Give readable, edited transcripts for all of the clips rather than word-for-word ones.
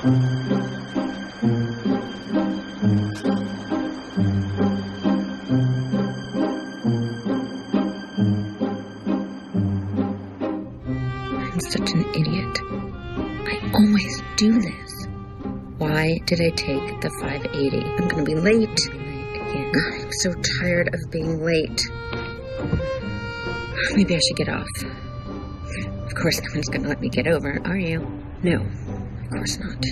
I'm such an idiot. I always do this. Why did I take the 580? I'm gonna be late. Again. I'm so tired of being late. Maybe I should get off. Of course, no one's gonna let me get over, are you? No, of course not.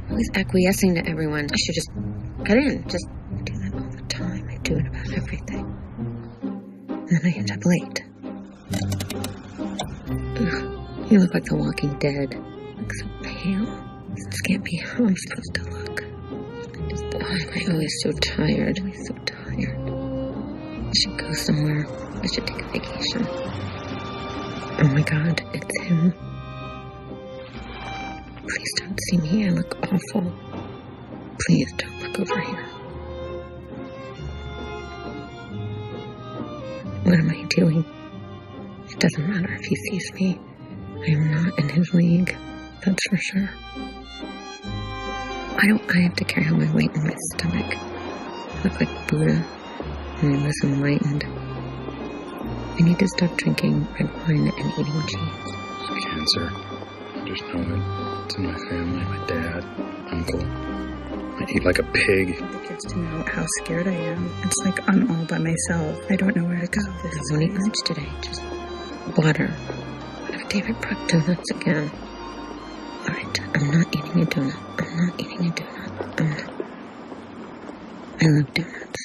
Always acquiescing to everyone. I should just cut in. Just do that all the time. I do it about everything. And then I end up late. Ugh, you look like The Walking Dead. You look so pale. This can't be how I'm supposed to look. Why am I always so tired? Always so tired. I should go somewhere. I should take a vacation. Oh my God, it's him. Please don't see me. I look awful. Please don't look over here. What am I doing? It doesn't matter if he sees me. I am not in his league. That's for sure. Why don't I have to carry all my weight in my stomach? I look like Buddha, and I listen enlightened. I need to stop drinking red wine and eating cheese. It's cancer. I just know it. It's in my family, my dad, uncle. I eat like a pig. I want the kids to know how scared I am. It's like I'm all by myself. I don't know where to go. I won't eat much today. Just water. I have David Brook donuts again. Alright, I'm not eating a donut. I'm not eating a donut. I love donuts.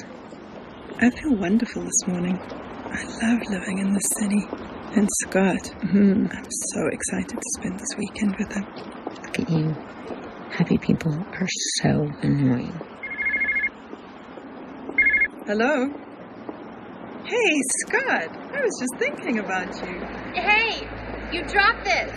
I feel wonderful this morning. I love living in the city. And Scott, I'm so excited to spend this weekend with him. Look at you. Happy people are so annoying. Hello? Hey, Scott. I was just thinking about you. Hey, you dropped this.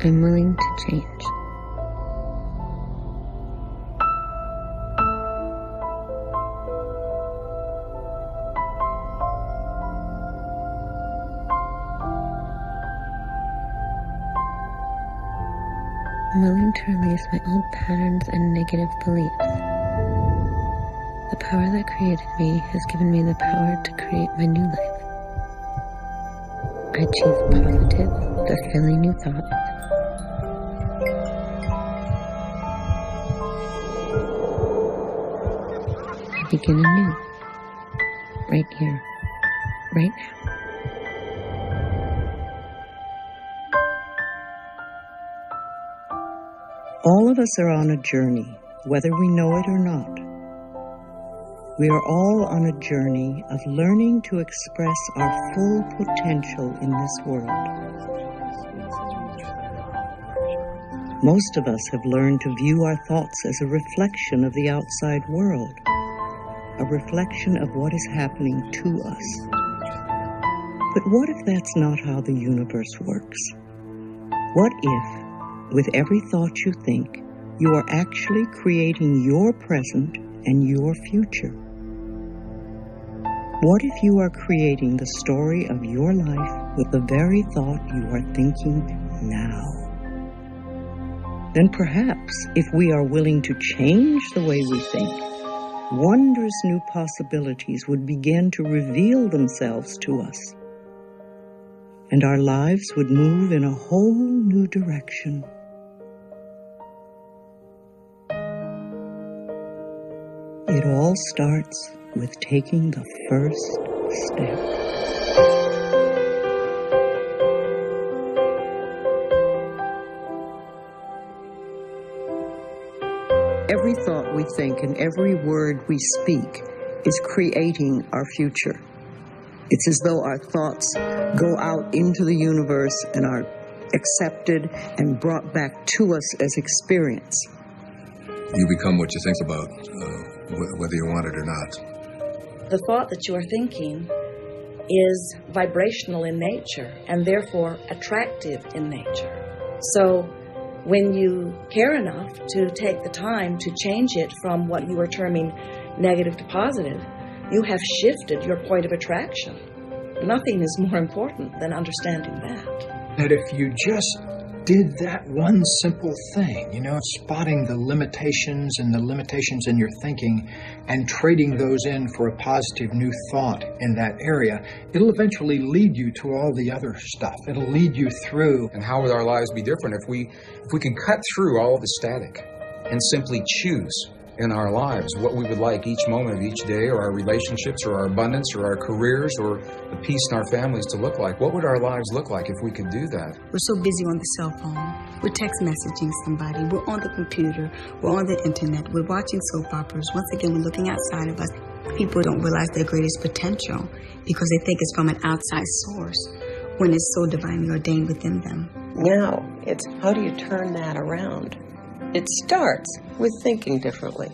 I'm willing to change. I'm willing to release my old patterns and negative beliefs. The power that created me has given me the power to create my new life. I choose positive, fulfilling new thoughts. I begin anew, right here, right now. All of us are on a journey, whether we know it or not. We are all on a journey of learning to express our full potential in this world. Most of us have learned to view our thoughts as a reflection of the outside world, a reflection of what is happening to us. But what if that's not how the universe works? What if, with every thought you think, you are actually creating your present and your future? What if you are creating the story of your life with the very thought you are thinking now? Then perhaps, if we are willing to change the way we think, wondrous new possibilities would begin to reveal themselves to us, and our lives would move in a whole new direction. It all starts with taking the first step. Every thought we think and every word we speak is creating our future. It's as though our thoughts go out into the universe and are accepted and brought back to us as experience. You become what you think about, whether you want it or not. The thought that you are thinking is vibrational in nature and therefore attractive in nature. So when you care enough to take the time to change it from what you are terming negative to positive, you have shifted your point of attraction. Nothing is more important than understanding that. That if you just did that one simple thing, spotting the limitations and the limitations in your thinking and trading those in for a positive new thought in that area, it'll eventually lead you to all the other stuff. It'll lead you through. And how would our lives be different if we could cut through all the static and simply choose in our lives what we would like each moment of each day, or our relationships, or our abundance, or our careers, or the peace in our families to look like? What would our lives look like if we could do that? We're so busy on the cell phone. We're text messaging somebody. We're on the computer. We're on the internet. We're watching soap operas. Once again, we're looking outside of us. People don't realize their greatest potential because they think it's from an outside source when it's so divinely ordained within them. Now, it's how do you turn that around? It starts with thinking differently.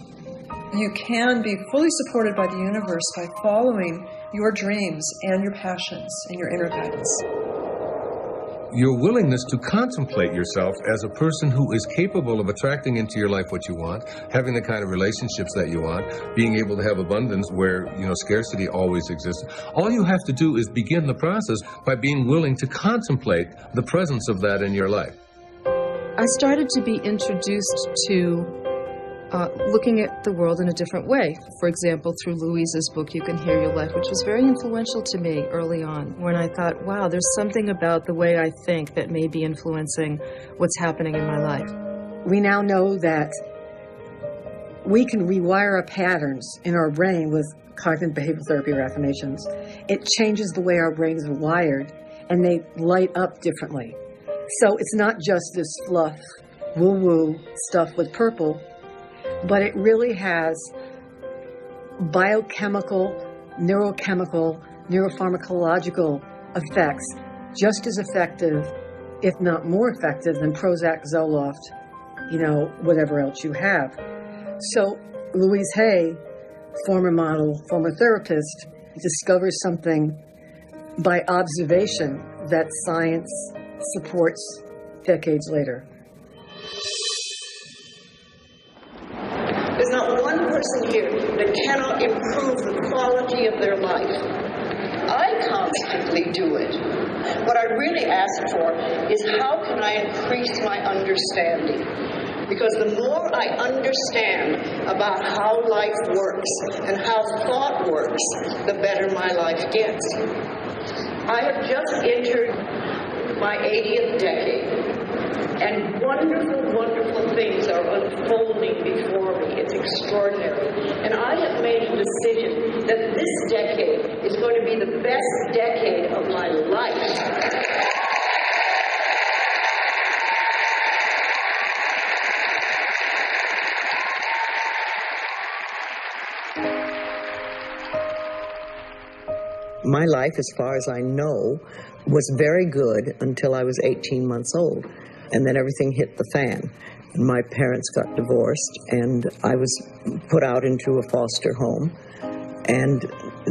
You can be fully supported by the universe by following your dreams and your passions and your inner guidance. Your willingness to contemplate yourself as a person who is capable of attracting into your life what you want, having the kind of relationships that you want, being able to have abundance where, scarcity always exists. All you have to do is begin the process by being willing to contemplate the presence of that in your life. I started to be introduced to looking at the world in a different way. For example, through Louise's book, You Can Hear Your Life, which was very influential to me early on, when I thought, wow, there's something about the way I think that may be influencing what's happening in my life. We now know that we can rewire our patterns in our brain with cognitive behavioral therapy or affirmations. It changes the way our brains are wired, and they light up differently. So it's not just this fluff, woo-woo stuff with purple, but it really has biochemical, neurochemical, neuropharmacological effects just as effective, if not more effective, than Prozac, Zoloft, whatever else you have. So Louise Hay, former model, former therapist, discovers something by observation that science supports decades later. There's not one person here that cannot improve the quality of their life. I constantly do it. What I really ask for is how can I increase my understanding? Because the more I understand about how life works and how thought works, the better my life gets. I have just entered my 80th decade, and wonderful, wonderful things are unfolding before me. It's extraordinary. And I have made a decision that this decade is going to be the best decade of my life. My life, as far as I know, was very good until I was 18 months old. And then everything hit the fan. And my parents got divorced, and I was put out into a foster home. And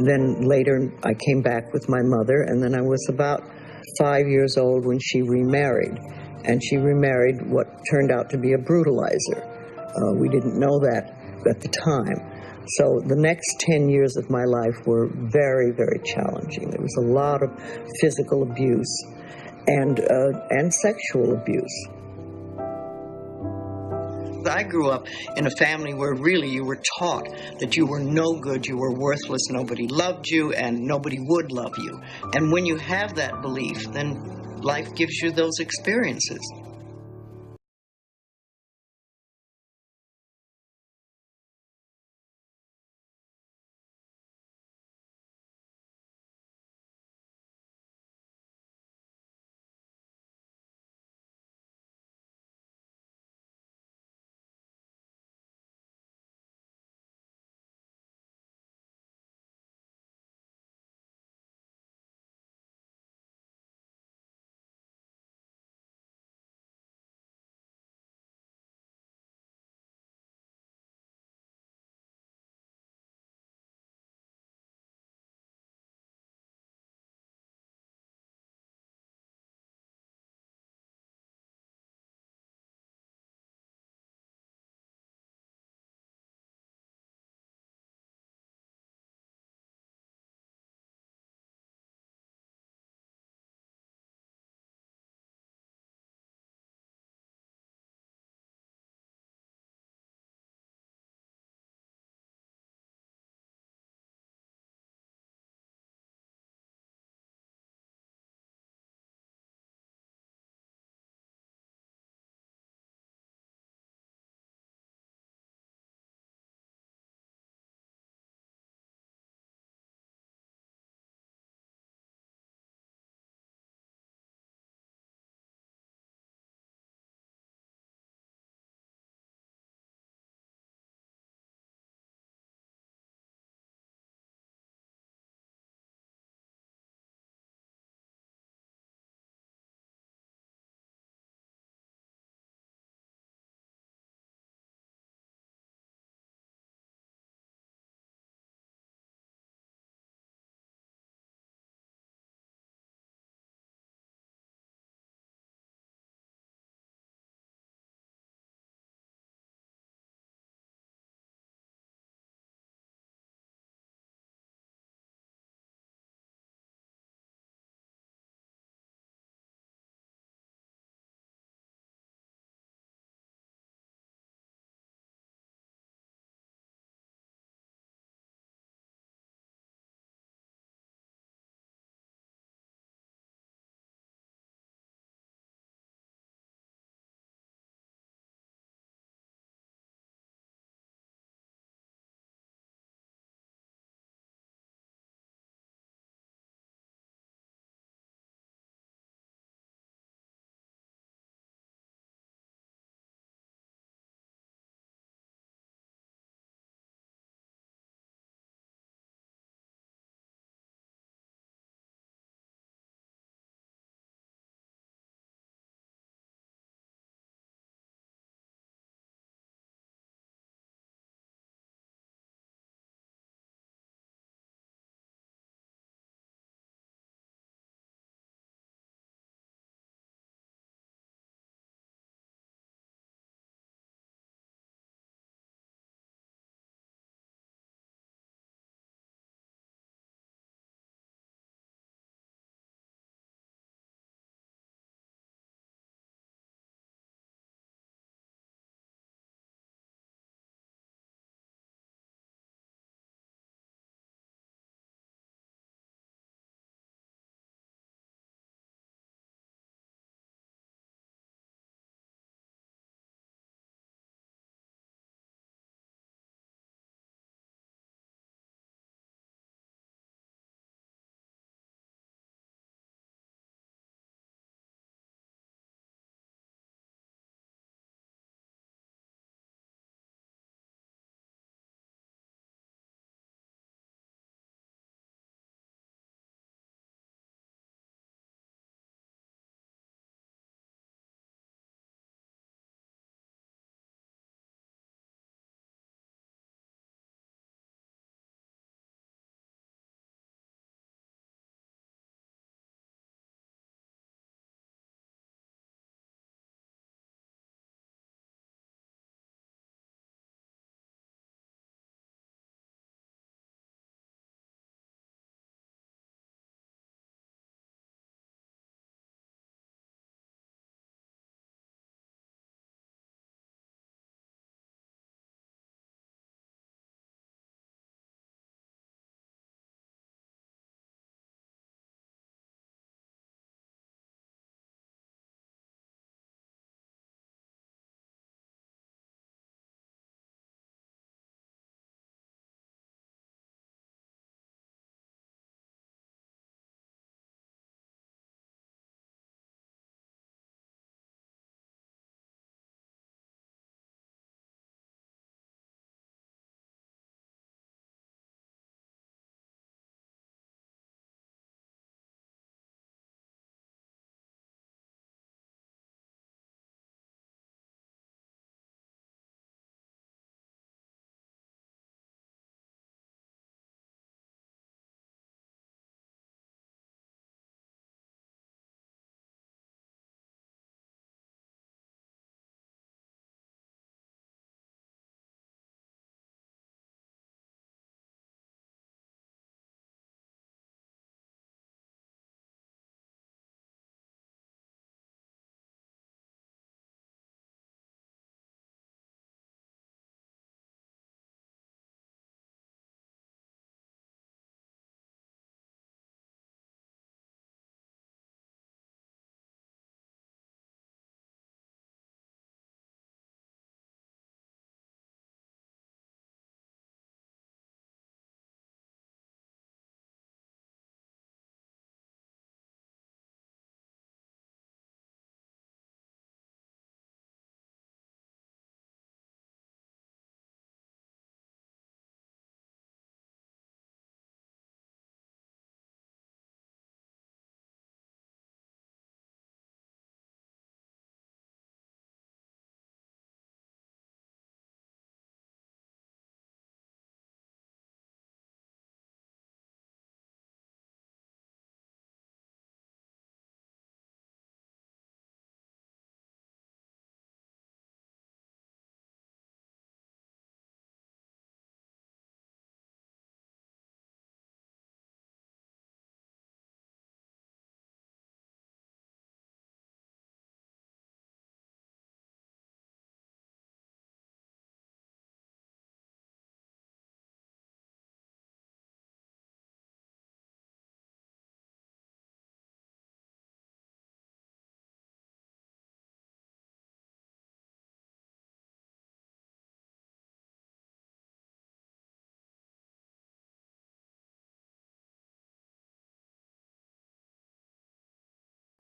then later I came back with my mother, and then I was about 5 years old when she remarried. And she remarried what turned out to be a brutalizer. We didn't know that at the time. So the next 10 years of my life were very, very challenging. There was a lot of physical abuse and sexual abuse. I grew up in a family where really you were taught that you were no good, you were worthless, nobody loved you, and nobody would love you. And when you have that belief, then life gives you those experiences.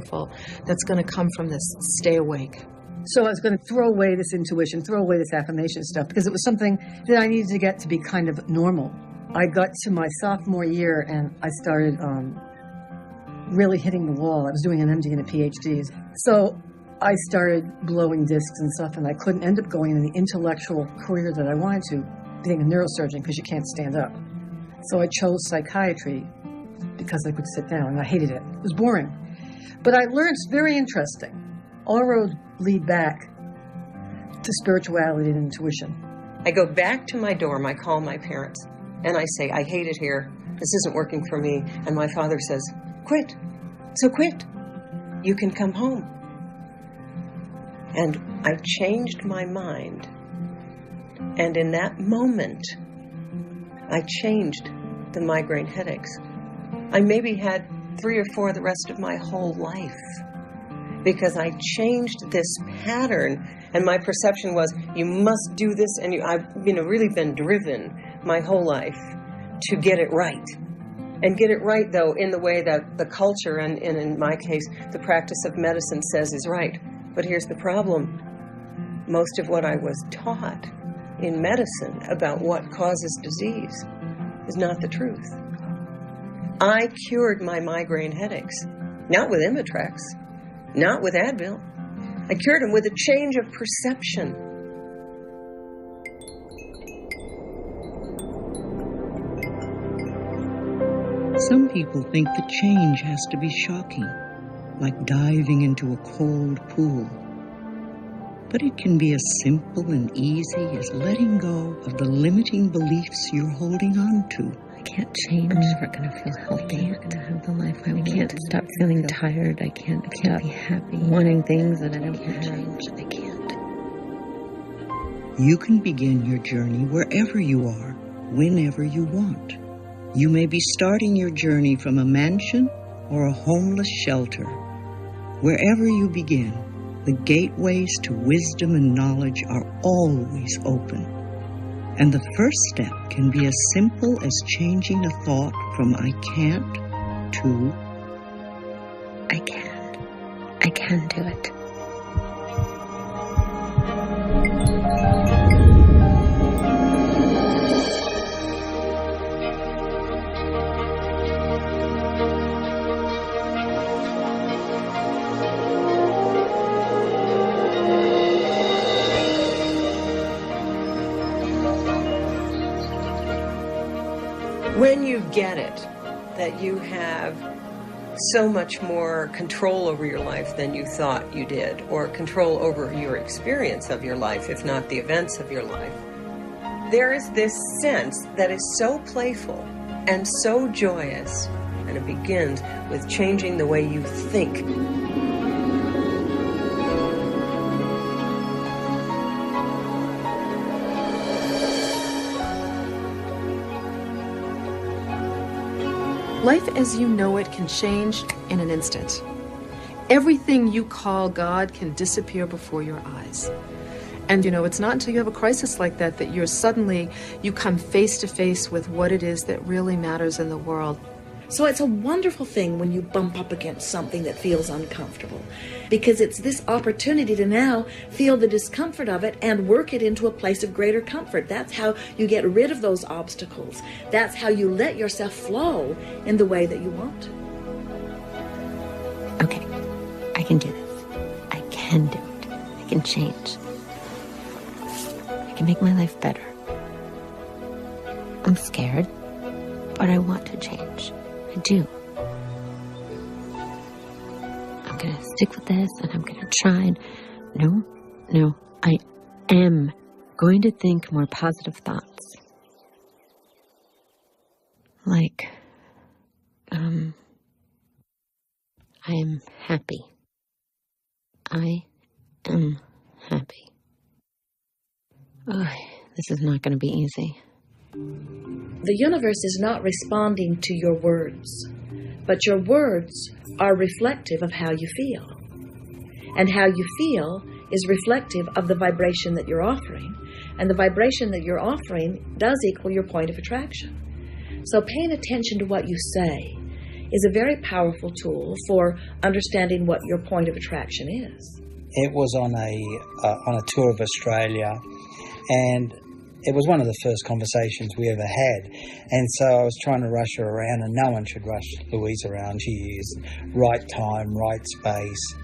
powerful that's going to come from this. Stay awake. So I was going to throw away this intuition, throw away this affirmation stuff, because it was something that I needed to get to be kind of normal. I got to my sophomore year and I started really hitting the wall. I was doing an MD and a PhD. So I started blowing discs and stuff, and I couldn't end up going in the intellectual career that I wanted to, being a neurosurgeon, because you can't stand up. So I chose psychiatry because I could sit down, and I hated it. It was boring. But I learned, it's very interesting. All roads lead back to spirituality and intuition. I go back to my dorm, I call my parents, and I say, I hate it here. This isn't working for me. And my father says, quit. So quit. You can come home. And I changed my mind. And in that moment, I changed the migraine headaches. I maybe had 3 or 4 the rest of my whole life, because I changed this pattern, and my perception was, you must do this, and I've really been driven my whole life to get it right. And get it right, though, in the way that the culture, and in my case, the practice of medicine says is right. But here's the problem. Most of what I was taught in medicine about what causes disease is not the truth. I cured my migraine headaches, not with Imitrex, not with Advil. I cured them with a change of perception. Some people think the change has to be shocking, like diving into a cold pool. But it can be as simple and easy as letting go of the limiting beliefs you're holding on to. I can't change. I'm never going to feel healthy. I can't have the life I want. I can't stop feeling tired. I can't be happy. Wanting things that I don't change. I can't. You can begin your journey wherever you are, whenever you want. You may be starting your journey from a mansion or a homeless shelter. Wherever you begin, the gateways to wisdom and knowledge are always open. And the first step can be as simple as changing a thought from I can't to I can. I can do it. When you get it, that you have so much more control over your life than you thought you did, or control over your experience of your life, if not the events of your life, there is this sense that is so playful and so joyous, and it begins with changing the way you think. Life as you know it can change in an instant. Everything you call God can disappear before your eyes. And it's not until you have a crisis like that that you come face to face with what it is that really matters in the world. So it's a wonderful thing when you bump up against something that feels uncomfortable, because it's this opportunity to now feel the discomfort of it and work it into a place of greater comfort. That's how you get rid of those obstacles. That's how you let yourself flow in the way that you want. Okay, I can do this. I can do it. I can change. I can make my life better. I'm scared, but I want to change. I do. I'm going to stick with this, and I'm going to try. No, I am going to think more positive thoughts. Like, I am happy. I am happy. This is not going to be easy. The universe is not responding to your words, but your words are reflective of how you feel. And how you feel is reflective of the vibration that you're offering. And the vibration that you're offering does equal your point of attraction. So paying attention to what you say is a very powerful tool for understanding what your point of attraction is. It was on a tour of Australia, and it was one of the first conversations we ever had. And so I was trying to rush her around, and no one should rush Louise around. She is right time, right space,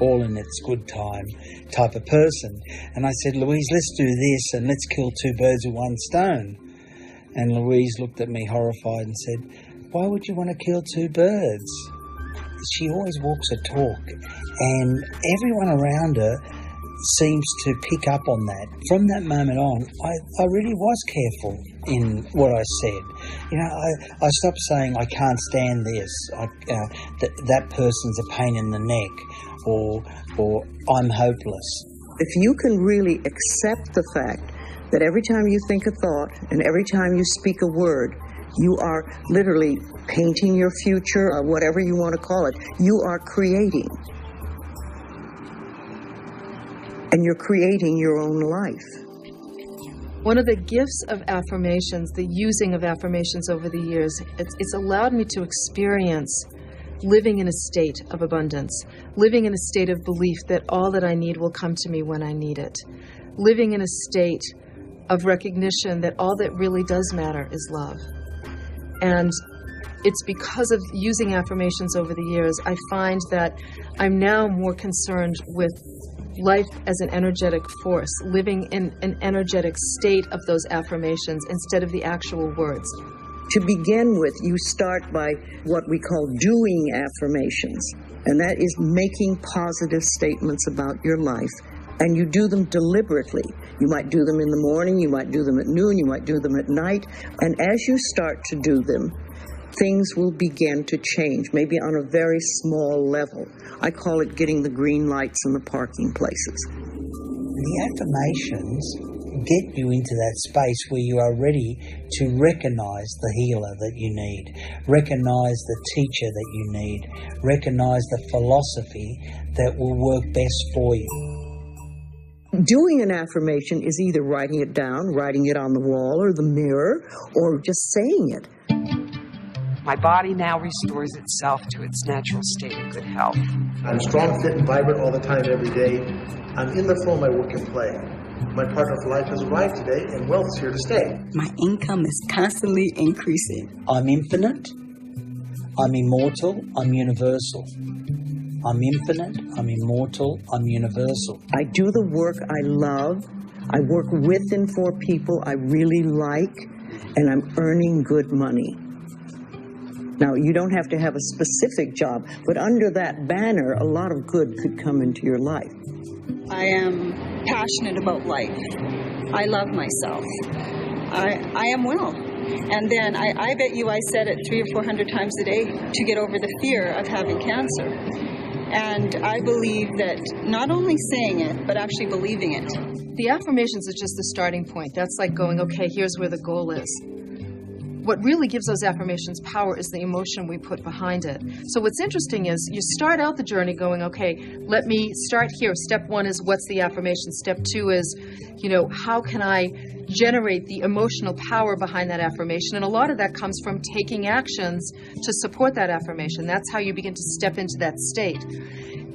all in its good time type of person. And I said, Louise, let's do this and let's kill two birds with one stone. And Louise looked at me horrified and said, why would you want to kill two birds? She always walks a talk, and everyone around her seems to pick up on that. From that moment on, I really was careful in what I said. You know, I stopped saying, I can't stand this, that person's a pain in the neck, or I'm hopeless. If you can really accept the fact that every time you think a thought and every time you speak a word, you are literally painting your future, or whatever you want to call it. You are creating. And you're creating your own life. One of the gifts of affirmations, the using of affirmations over the years, it's allowed me to experience living in a state of abundance, living in a state of belief that all that I need will come to me when I need it, living in a state of recognition that all that really does matter is love. And it's because of using affirmations over the years, I find that I'm now more concerned with life as an energetic force, living in an energetic state of those affirmations instead of the actual words. To begin with, you start by what we call doing affirmations, and that is making positive statements about your life, and you do them deliberately. You might do them in the morning, you might do them at noon, you might do them at night, and as you start to do them, things will begin to change, maybe on a very small level. I call it getting the green lights in the parking places. The affirmations get you into that space where you are ready to recognize the healer that you need, recognize the teacher that you need, recognize the philosophy that will work best for you. Doing an affirmation is either writing it down, writing it on the wall or the mirror, or just saying it. My body now restores itself to its natural state of good health. I'm strong, fit, and vibrant all the time, every day. I'm in the flow of my work and play. My partner for life has arrived today, and wealth is here to stay. My income is constantly increasing. I'm infinite, I'm immortal, I'm universal. I'm infinite, I'm immortal, I'm universal. I do the work I love. I work with and for people I really like, and I'm earning good money. Now, you don't have to have a specific job, but under that banner, a lot of good could come into your life. I am passionate about life. I love myself. I am well. And then I bet you I said it 300 or 400 times a day to get over the fear of having cancer. And I believe that not only saying it, but actually believing it. The affirmations is just the starting point. That's like going, okay, here's where the goal is. What really gives those affirmations power is the emotion we put behind it. So what's interesting is you start out the journey going, okay, let me start here. Step one is what's the affirmation? Step two is, how can I generate the emotional power behind that affirmation? And a lot of that comes from taking actions to support that affirmation. That's how you begin to step into that state.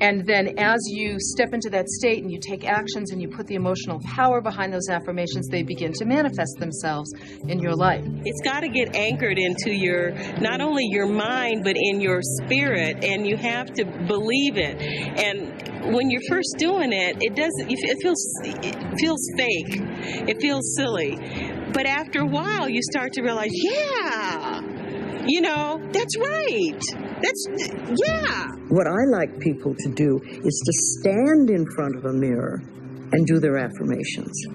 And then as you step into that state and you take actions and you put the emotional power behind those affirmations, they begin to manifest themselves in your life. It's got to get anchored into not only your mind, but in your spirit, and you have to believe it. And when you're first doing it, it feels fake. It feels silly. But after a while, you start to realize, that's right. What I like people to do is to stand in front of a mirror and do their affirmations.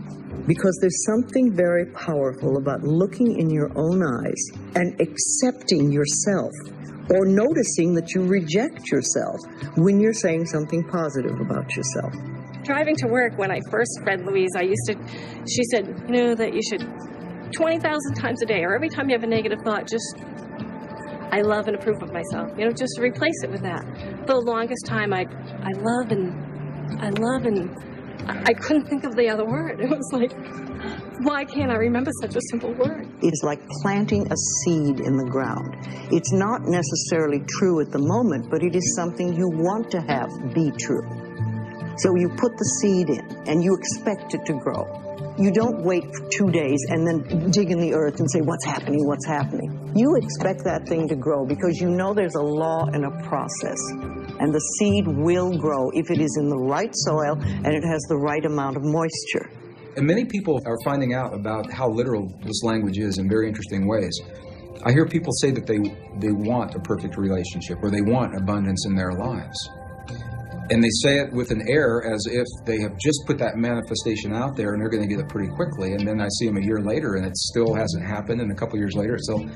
Because there's something very powerful about looking in your own eyes and accepting yourself, or noticing that you reject yourself when you're saying something positive about yourself. Driving to work, when I first read Louise, she said, that you should 20,000 times a day, or every time you have a negative thought, just, I love and approve of myself. Just replace it with that. For the longest time, I love and I couldn't think of the other word. It was like, why can't I remember such a simple word? It's like planting a seed in the ground. It's not necessarily true at the moment, but it is something you want to have be true. So you put the seed in, and you expect it to grow. You don't wait for 2 days and then dig in the earth and say, what's happening, what's happening? You expect that thing to grow because you know there's a law and a process. And the seed will grow if it is in the right soil and it has the right amount of moisture. And many people are finding out about how literal this language is in very interesting ways. I hear people say that they want a perfect relationship or they want abundance in their lives. And they say it with an air as if they have just put that manifestation out there and they're going to get it pretty quickly. And then I see them a year later and it still hasn't happened. And a couple years later, it still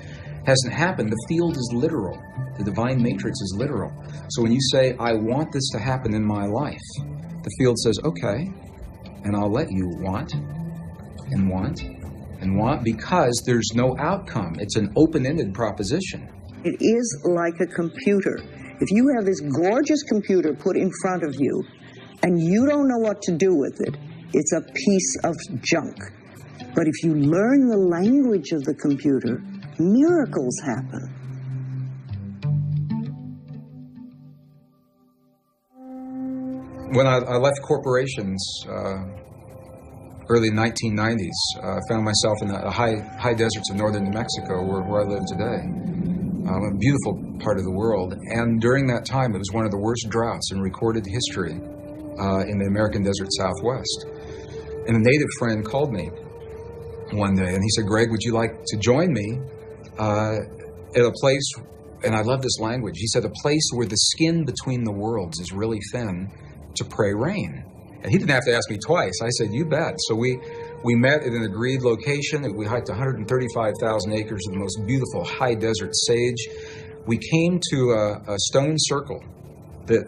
hasn't happened. The field is literal. The divine matrix is literal. So when you say, I want this to happen in my life, the field says, okay, and I'll let you want and want and want because there's no outcome. It's an open-ended proposition. It is like a computer. If you have this gorgeous computer put in front of you and you don't know what to do with it, it's a piece of junk. But if you learn the language of the computer, miracles happen. When I left corporations, early 1990s, I found myself in the high deserts of northern New Mexico, where I live today. A beautiful part of the world. And during that time, it was one of the worst droughts in recorded history in the American desert Southwest. And a native friend called me one day, and he said, Greg, would you like to join me at a place, and I love this language, he said, a place where the skin between the worlds is really thin, to pray rain. And he didn't have to ask me twice. I said, you bet. So we met at an agreed location. We hiked 135,000 acres of the most beautiful high desert sage. We came to a stone circle that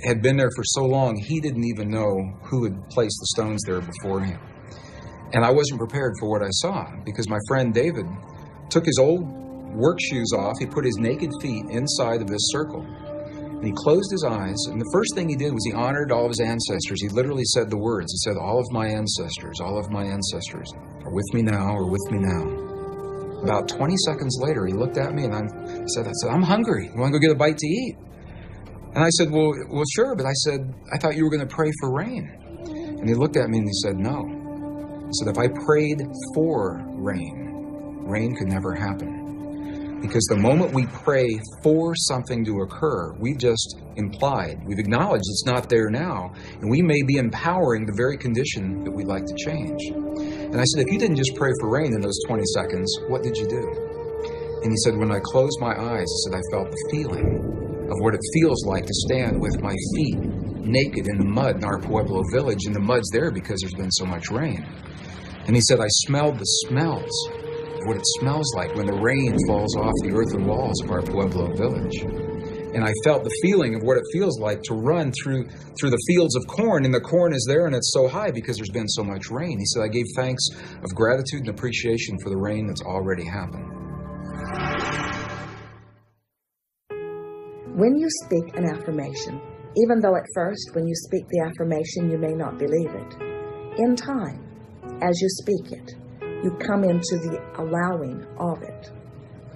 had been there for so long, he didn't even know who had placed the stones there before him. And I wasn't prepared for what I saw because my friend David took his old work shoes off. He put his naked feet inside of this circle. And he closed his eyes, and the first thing he did was he honored all of his ancestors. He literally said the words. He said, all of my ancestors are with me now, or with me now. About 20 seconds later, he looked at me, and I said, I'm hungry. You want to go get a bite to eat? And I said, well, sure, but I said, I thought you were going to pray for rain. And he looked at me, and he said, no. He said, if I prayed for rain, rain could never happen. Because the moment we pray for something to occur, we've just implied, we've acknowledged it's not there now, and we may be empowering the very condition that we'd like to change. And I said, if you didn't just pray for rain in those 20 seconds, what did you do? And he said, when I closed my eyes, he said, I felt the feeling of what it feels like to stand with my feet naked in the mud in our Pueblo village, and the mud's there because there's been so much rain. And he said, I smelled the smells, what it smells like when the rain falls off the earthen walls of our Pueblo village. And I felt the feeling of what it feels like to run through the fields of corn, and the corn is there and it's so high because there's been so much rain. He said, I gave thanks of gratitude and appreciation for the rain that's already happened. When you speak an affirmation, even though at first when you speak the affirmation you may not believe it, in time, as you speak it, you come into the allowing of it.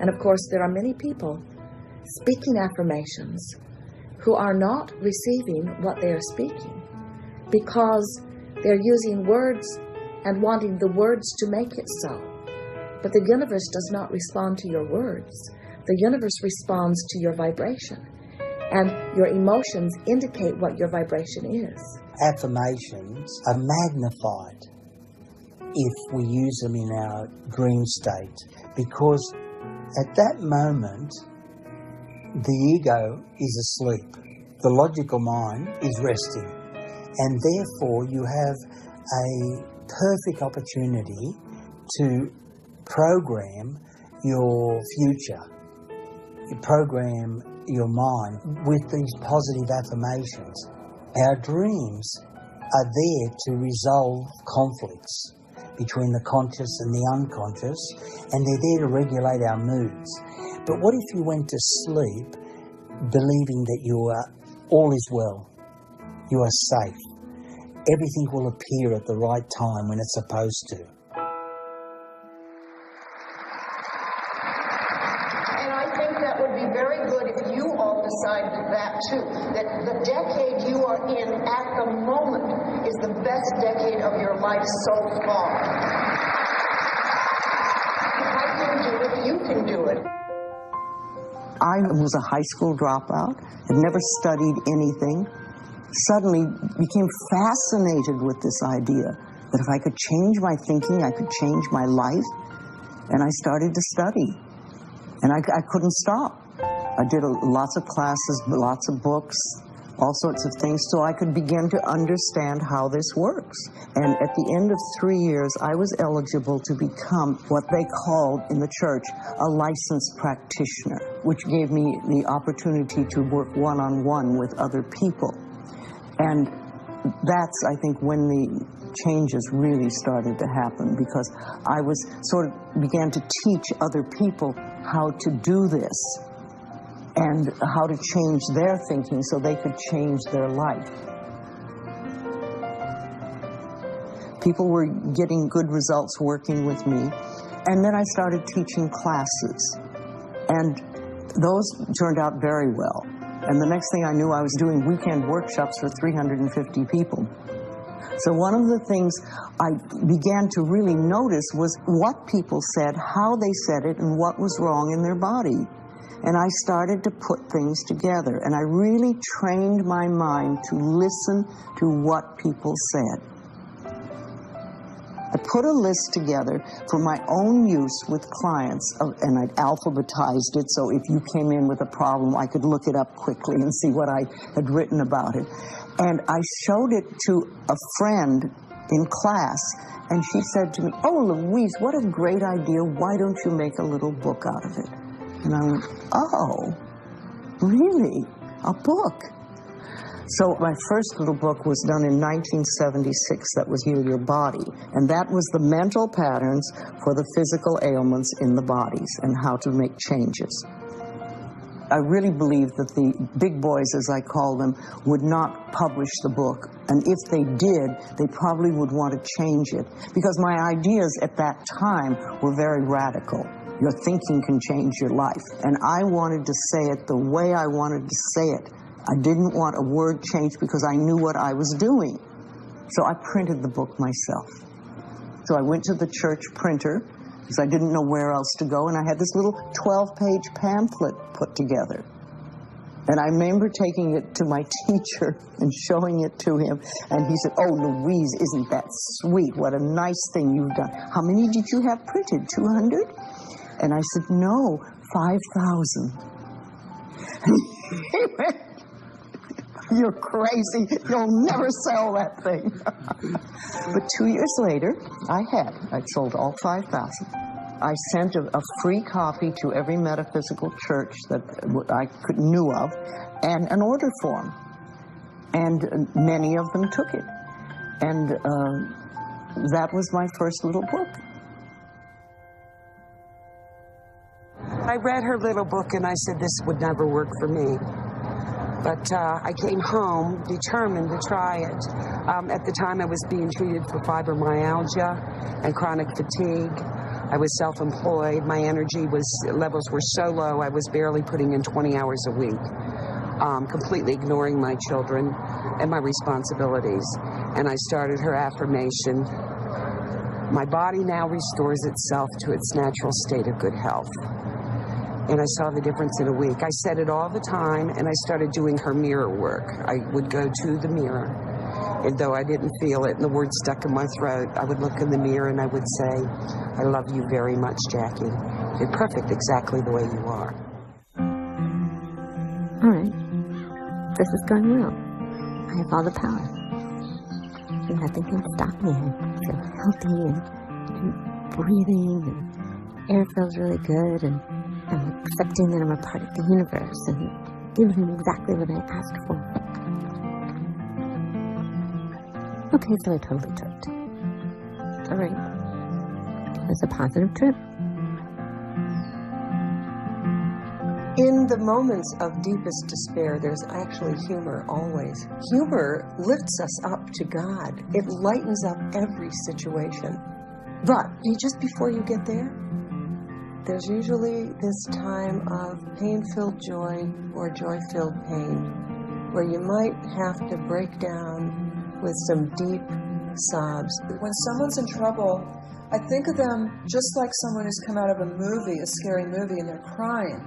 And of course, there are many people speaking affirmations who are not receiving what they are speaking because they're using words and wanting the words to make it so. But the universe does not respond to your words. The universe responds to your vibration. And your emotions indicate what your vibration is. Affirmations are magnified if we use them in our dream state, because at that moment the ego is asleep, the logical mind is resting, and therefore you have a perfect opportunity to program your future, you program your mind with these positive affirmations. Our dreams are there to resolve conflicts between the conscious and the unconscious, and they're there to regulate our moods. But what if you went to sleep believing that all is well, you are safe, everything will appear at the right time when it's supposed to. And I think that would be very good if you all decided that too, that the decade you are in at the moment is the best decade of your life so far. If I can do it, you can do it. I was a high school dropout, had never studied anything, suddenly became fascinated with this idea that if I could change my thinking, I could change my life. And I started to study. And I couldn't stop. I did lots of classes, lots of books, all sorts of things, so I could begin to understand how this works. And at the end of 3 years, I was eligible to become what they called in the church a licensed practitioner, which gave me the opportunity to work one-on-one with other people. And that's, I think, when the changes really started to happen, because I was began to teach other people how to do this and how to change their thinking so they could change their life. People were getting good results working with me, and then I started teaching classes, and those turned out very well. And the next thing I knew, I was doing weekend workshops for 350 people. So one of the things I began to really notice was what people said, how they said it, and what was wrong in their body. And I started to put things together, and I really trained my mind to listen to what people said. I put a list together for my own use with clients, and I'd alphabetized it, so if you came in with a problem, I could look it up quickly and see what I had written about it. And I showed it to a friend in class, and she said to me, "Oh, Louise, what a great idea. Why don't you make a little book out of it?" And I went, "Oh, really? A book?" So my first little book was done in 1976, that was Heal Your Body. And that was the mental patterns for the physical ailments in the bodies and how to make changes. I really believe that the big boys, as I call them, would not publish the book. And if they did, they probably would want to change it. Because my ideas at that time were very radical. Your thinking can change your life. And I wanted to say it the way I wanted to say it. I didn't want a word changed because I knew what I was doing. So I printed the book myself. So I went to the church printer because I didn't know where else to go, and I had this little 12-page pamphlet put together. And I remember taking it to my teacher and showing it to him, and he said, "Oh, Louise, isn't that sweet? What a nice thing you've done. How many did you have printed, 200? And I said, "No, 5,000. He went, "You're crazy. You'll never sell that thing." But 2 years later, I'd sold all 5,000. I sent a free copy to every metaphysical church that I knew of, and an order form. And many of them took it. And that was my first little book. I read her little book and I said this would never work for me. But I came home determined to try it. At the time I was being treated for fibromyalgia and chronic fatigue. I was self-employed. My energy levels were so low I was barely putting in 20 hours a week, completely ignoring my children and my responsibilities. And I started her affirmation, "My body now restores itself to its natural state of good health." And I saw the difference in a week. I said it all the time, and I started doing her mirror work. I would go to the mirror, and though I didn't feel it and the words stuck in my throat, I would look in the mirror and I would say, "I love you very much, Jackie. You're perfect exactly the way you are." All right, this is going well. I have all the power. Nothing can stop me. I feel healthy and breathing, and air feels really good, and I'm accepting that I'm a part of the universe and giving exactly what I asked for. Okay, so I totally tripped. All right. It was a positive trip. In the moments of deepest despair, there's actually humor always. Humor lifts us up to God. It lightens up every situation. But just before you get there, there's usually this time of pain-filled joy or joy-filled pain, where you might have to break down with some deep sobs. When someone's in trouble, I think of them just like someone who's come out of a movie, a scary movie, and they're crying.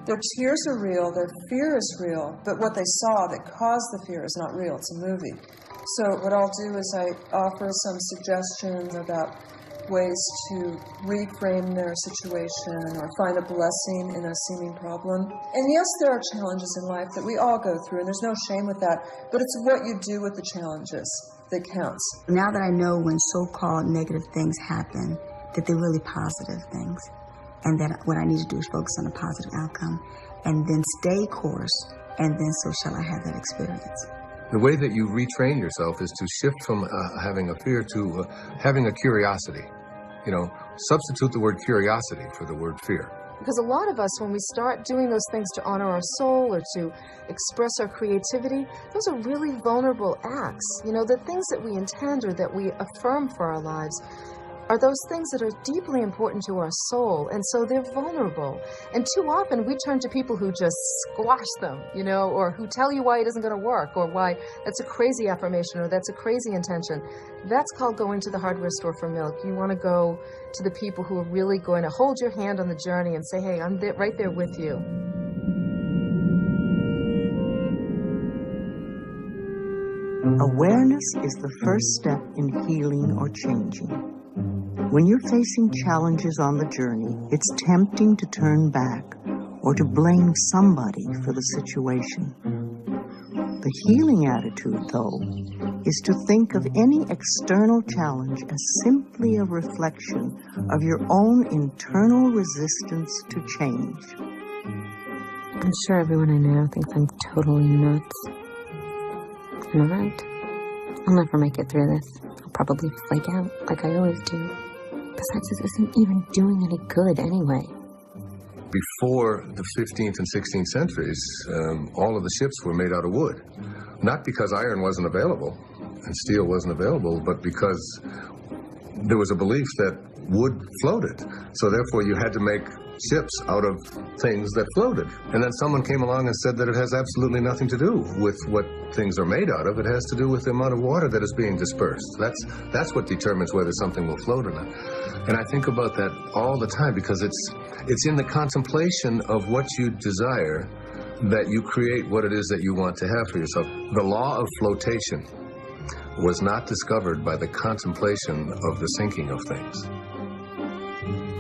Their tears are real, their fear is real, but what they saw that caused the fear is not real, it's a movie. So what I'll do is I offer some suggestions about ways to reframe their situation or find a blessing in a seeming problem. And yes, there are challenges in life that we all go through, and there's no shame with that, but it's what you do with the challenges that counts. Now that I know when so-called negative things happen, that they're really positive things, and that what I need to do is focus on a positive outcome, and then stay course, and then so shall I have that experience. The way that you retrain yourself is to shift from having a fear to having a curiosity. You know, substitute the word curiosity for the word fear. Because a lot of us, when we start doing those things to honor our soul or to express our creativity, those are really vulnerable acts. You know, the things that we intend or that we affirm for our lives are those things that are deeply important to our soul, and so they're vulnerable. And too often we turn to people who just squash them, you know, or who tell you why it isn't going to work, or why that's a crazy affirmation, or that's a crazy intention. That's called going to the hardware store for milk. You want to go to the people who are really going to hold your hand on the journey and say, hey, I'm right there with you. Awareness is the first step in healing or changing. When you're facing challenges on the journey, it's tempting to turn back or to blame somebody for the situation. The healing attitude, though, is to think of any external challenge as simply a reflection of your own internal resistance to change. I'm sure everyone I know thinks I'm totally nuts. Am I right? I'll never make it through this. I'll probably flake out like I always do. Besides, this isn't even doing any good anyway. Before the 15th and 16th centuries, all of the ships were made out of wood. Not because iron wasn't available and steel wasn't available, but because there was a belief that wood floated. So therefore you had to make ships out of things that floated. And then someone came along and said that it has absolutely nothing to do with what things are made out of. It has to do with the amount of water that is being dispersed. That's what determines whether something will float or not. And I think about that all the time, because it's in the contemplation of what you desire that you create what it is that you want to have for yourself. The law of flotation was not discovered by the contemplation of the sinking of things.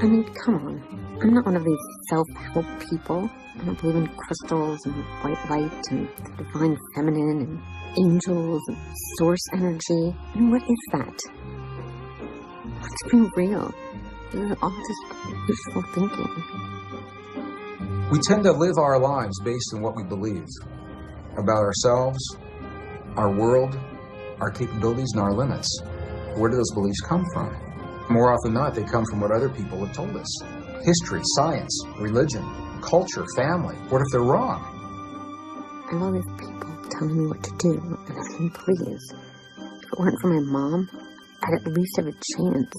I mean, come on. I'm not one of these self-help people. I don't believe in crystals and white light and the divine feminine and angels and source energy. I mean, what is that? Let's be real. This is all just wishful thinking. We tend to live our lives based on what we believe about ourselves, our world, our capabilities, and our limits. Where do those beliefs come from? More often than not, they come from what other people have told us. History, science, religion, culture, family. What if they're wrong? I have all these people telling me what to do, and I mean, please. If it weren't for my mom, I'd at least have a chance.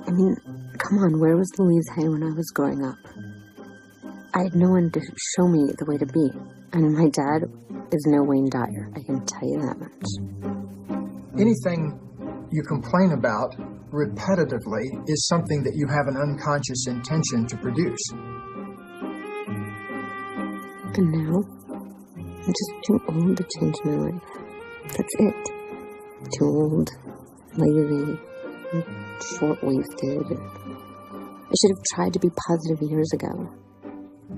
I mean, come on, where was Louise Hay when I was growing up? I had no one to show me the way to be, and my dad is no Wayne Dyer, I can tell you that much. Anything you complain about repetitively is something that you have an unconscious intention to produce. And now, I'm just too old to change my life. That's it. Too old, lazy, short-waisted. I should have tried to be positive years ago.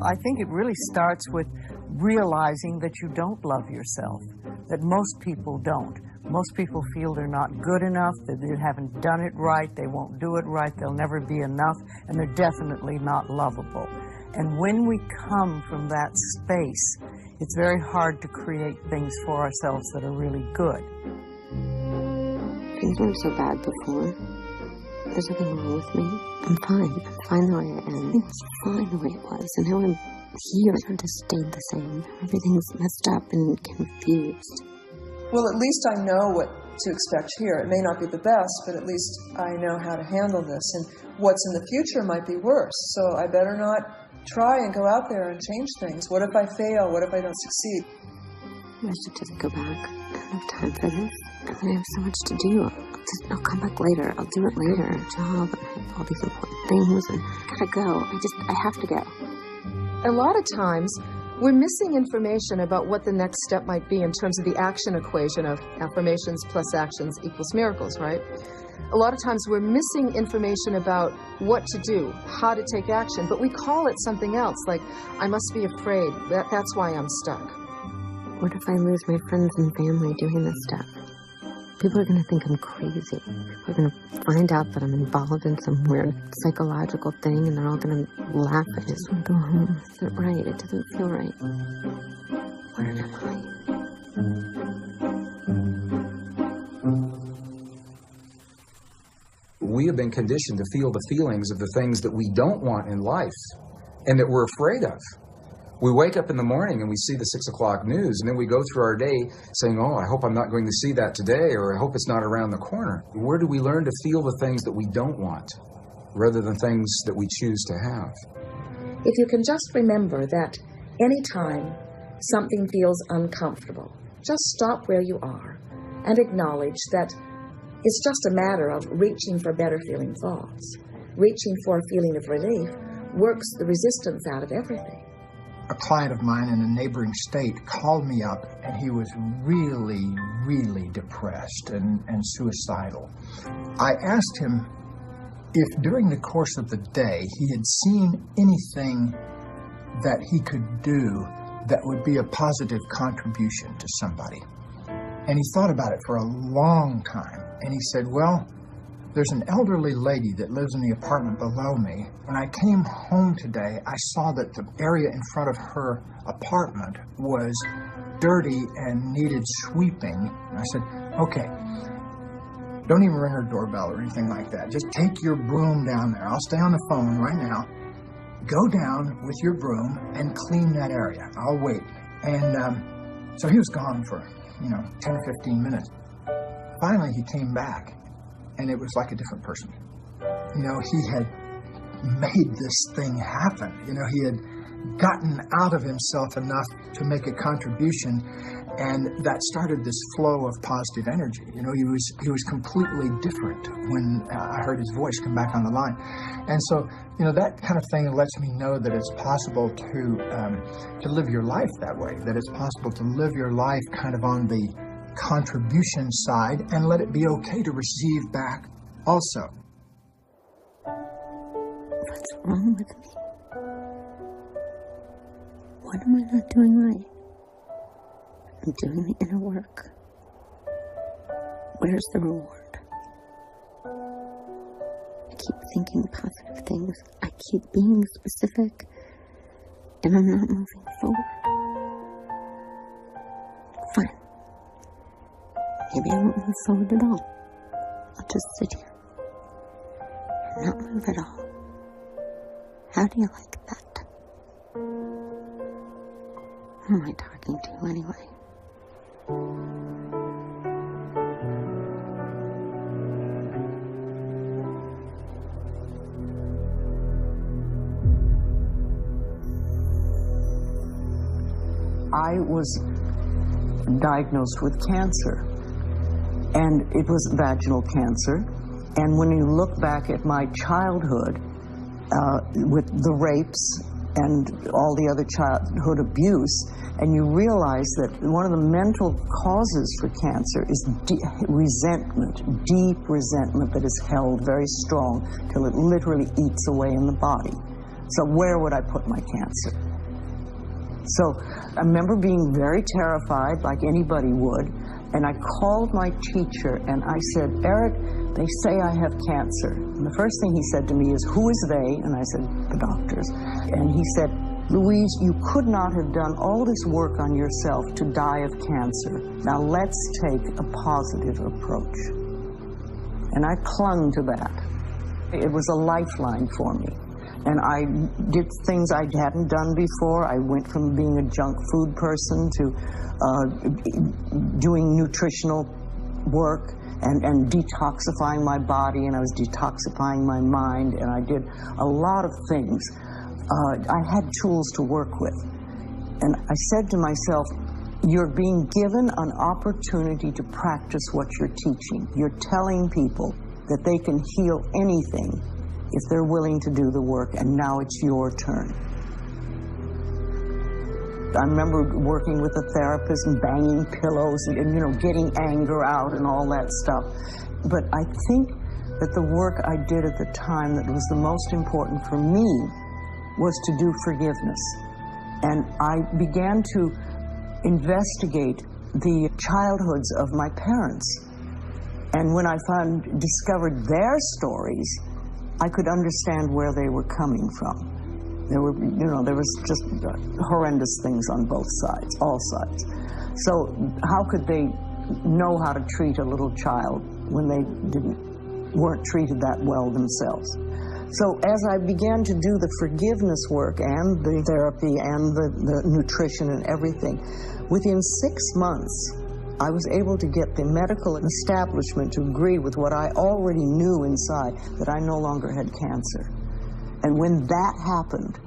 I think it really starts with realizing that you don't love yourself, that most people don't. Most people feel they're not good enough, that they haven't done it right, they won't do it right, they'll never be enough, and they're definitely not lovable. And when we come from that space, it's very hard to create things for ourselves that are really good. Things weren't so bad before. There's nothing wrong with me. I'm fine. I'm fine the way I am. It was fine the way it was. And now I'm years have just stayed the same. Everything's messed up and confused. Well, at least I know what to expect here. It may not be the best, but at least I know how to handle this. And what's in the future might be worse. So I better not try and go out there and change things. What if I fail? What if I don't succeed? I should just go back. I don't have time for this. I have so much to do. I'll come back later. I'll do it later. Job, all these important things. And I gotta go. I have to go. A lot of times, we're missing information about what the next step might be in terms of the action equation of affirmations plus actions equals miracles, right? A lot of times we're missing information about what to do, how to take action, but we call it something else, like, I must be afraid. That's why I'm stuck. What if I lose my friends and family doing this stuff? People are going to think I'm crazy. People are going to find out that I'm involved in some weird psychological thing, and they're all going to laugh. I just want to go home. It isn't right. It doesn't feel right. Where am I? We have been conditioned to feel the feelings of the things that we don't want in life and that we're afraid of. We wake up in the morning and we see the 6 o'clock news, and then we go through our day saying, oh, I hope I'm not going to see that today, or I hope it's not around the corner. Where do we learn to feel the things that we don't want rather than things that we choose to have? If you can just remember that anytime something feels uncomfortable, just stop where you are and acknowledge that it's just a matter of reaching for better feeling thoughts. Reaching for a feeling of relief works the resistance out of everything. A client of mine in a neighboring state called me up, and he was really, really depressed and suicidal. I asked him if during the course of the day he had seen anything that he could do that would be a positive contribution to somebody. And he thought about it for a long time, and he said, well, there's an elderly lady that lives in the apartment below me. When I came home today, I saw that the area in front of her apartment was dirty and needed sweeping. And I said, okay, don't even ring her doorbell or anything like that. Just take your broom down there. I'll stay on the phone right now. Go down with your broom and clean that area. I'll wait. And so he was gone for, 10 or 15 minutes. Finally, he came back. And it was like a different person. He had made this thing happen. He had gotten out of himself enough to make a contribution, and that started this flow of positive energy. He was completely different when I heard his voice come back on the line. And so, that kind of thing lets me know that it's possible to live your life that way, that it's possible to live your life kind of on the contribution side and let it be okay to receive back also. What's wrong with me? What am I not doing right? I'm doing the inner work. Where's the reward? I keep thinking positive things. I keep being specific, and I'm not moving forward. Fine. Maybe I won't move forward at all. I'll just sit here and not move at all. How do you like that? Who am I talking to anyway? I was diagnosed with cancer. And it was vaginal cancer. And when you look back at my childhood, with the rapes and all the other childhood abuse, and you realize that one of the mental causes for cancer is resentment, deep resentment that is held very strong till it literally eats away in the body. So where would I put my cancer? So I remember being very terrified, like anybody would, and I called my teacher and I said, Eric, they say I have cancer. And the first thing he said to me is, who is they? And I said, the doctors. And he said, Louise, you could not have done all this work on yourself to die of cancer. Now let's take a positive approach. And I clung to that. It was a lifeline for me. And I did things I hadn't done before. I went from being a junk food person to doing nutritional work and detoxifying my body, and I was detoxifying my mind, and I did a lot of things. I had tools to work with. And I said to myself, you're being given an opportunity to practice what you're teaching. You're telling people that they can heal anything if they're willing to do the work, and now it's your turn. I remember working with a therapist and banging pillows and, you know, getting anger out and all that stuff. But I think that the work I did at the time that was the most important for me was to do forgiveness. And I began to investigate the childhoods of my parents. And when I discovered their stories, I could understand where they were coming from. There were, you know, there was just horrendous things on both sides, all sides. So how could they know how to treat a little child when they weren't treated that well themselves? So as I began to do the forgiveness work and the therapy and the nutrition and everything, within 6 months, I was able to get the medical establishment to agree with what I already knew inside, that I no longer had cancer. And when that happened,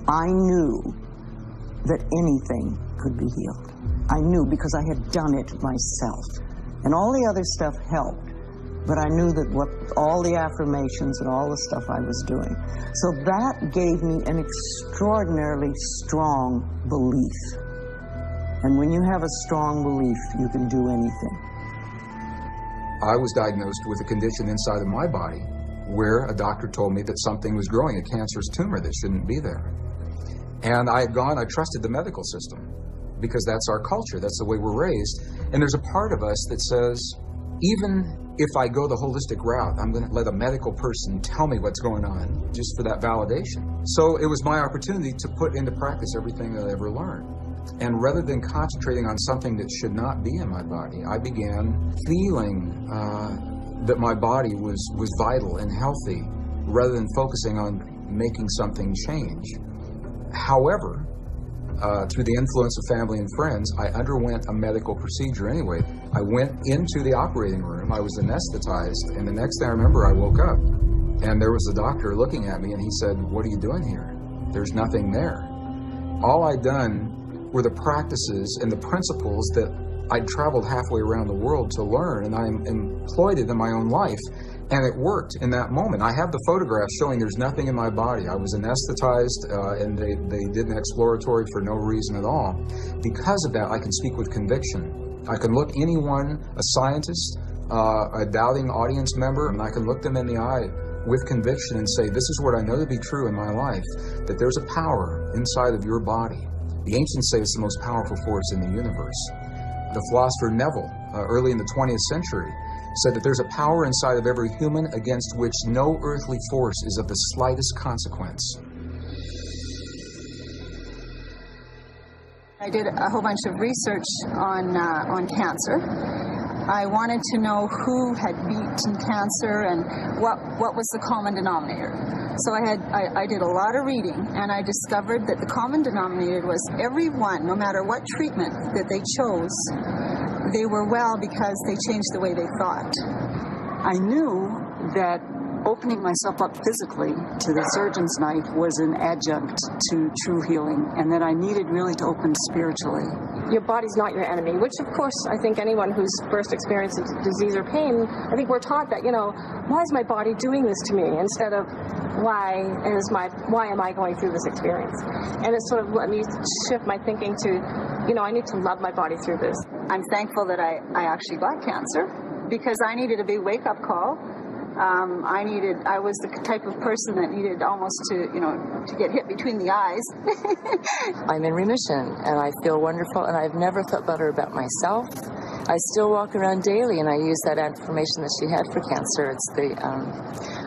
I knew that anything could be healed. I knew because I had done it myself. And all the other stuff helped, but I knew that all the affirmations and all the stuff I was doing. So that gave me an extraordinarily strong belief. And when you have a strong belief, you can do anything. I was diagnosed with a condition inside of my body where a doctor told me that something was growing, a cancerous tumor that shouldn't be there. And I trusted the medical system because that's our culture, that's the way we're raised. And there's a part of us that says, even if I go the holistic route, I'm going to let a medical person tell me what's going on just for that validation. So it was my opportunity to put into practice everything that I ever learned. And rather than concentrating on something that should not be in my body, I began feeling that my body was vital and healthy rather than focusing on making something change. However, through the influence of family and friends, I underwent a medical procedure anyway. I went into the operating room, I was anesthetized, and the next thing I remember, I woke up. And there was a doctor looking at me, and he said, "What are you doing here? There's nothing there." All I'd done were the practices and the principles that I'd traveled halfway around the world to learn, and I employed it in my own life, and it worked in that moment. I have the photograph showing there's nothing in my body. I was anesthetized, and they did an exploratory for no reason at all. Because of that, I can speak with conviction. I can look anyone, a scientist, a doubting audience member, and I can look them in the eye with conviction and say, this is what I know to be true in my life, that there's a power inside of your body. The ancients say it's the most powerful force in the universe. The philosopher Neville, early in the 20th century, said that there's a power inside of every human against which no earthly force is of the slightest consequence. I did a whole bunch of research on cancer. I wanted to know who had beaten cancer and what was the common denominator. So I did a lot of reading, and I discovered that the common denominator was everyone, no matter what treatment that they chose, they were well because they changed the way they thought. I knew that opening myself up physically to the surgeon's knife was an adjunct to true healing, and that I needed really to open spiritually. Your body's not your enemy, which of course I think anyone who's first experienced disease or pain, I think we're taught that, why is my body doing this to me, instead of why am I going through this experience? And it sort of let me shift my thinking to, I need to love my body through this. I'm thankful that I actually got cancer, because I needed a big wake-up call. I was the type of person that needed almost to get hit between the eyes. I'm in remission, and I feel wonderful, and I've never felt better about myself. I still walk around daily, and I use that affirmation that she had for cancer. It's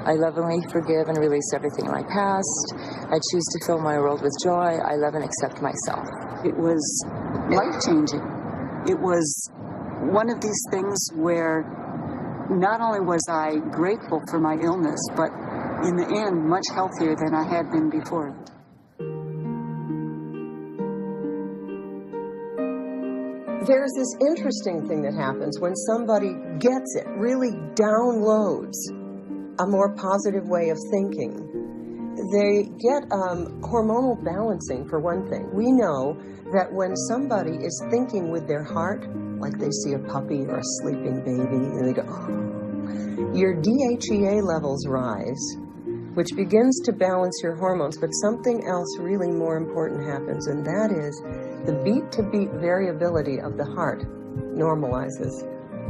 I lovingly forgive and release everything in my past. I choose to fill my world with joy. I love and accept myself. It was life-changing. It was one of these things where not only was I grateful for my illness, but in the end, much healthier than I had been before. There's this interesting thing that happens when somebody gets it, really downloads a more positive way of thinking. They get hormonal balancing, for one thing. We know that when somebody is thinking with their heart, like they see a puppy or a sleeping baby, and they go, your DHEA levels rise, which begins to balance your hormones, but something else really more important happens, and that is the beat-to-beat variability of the heart normalizes.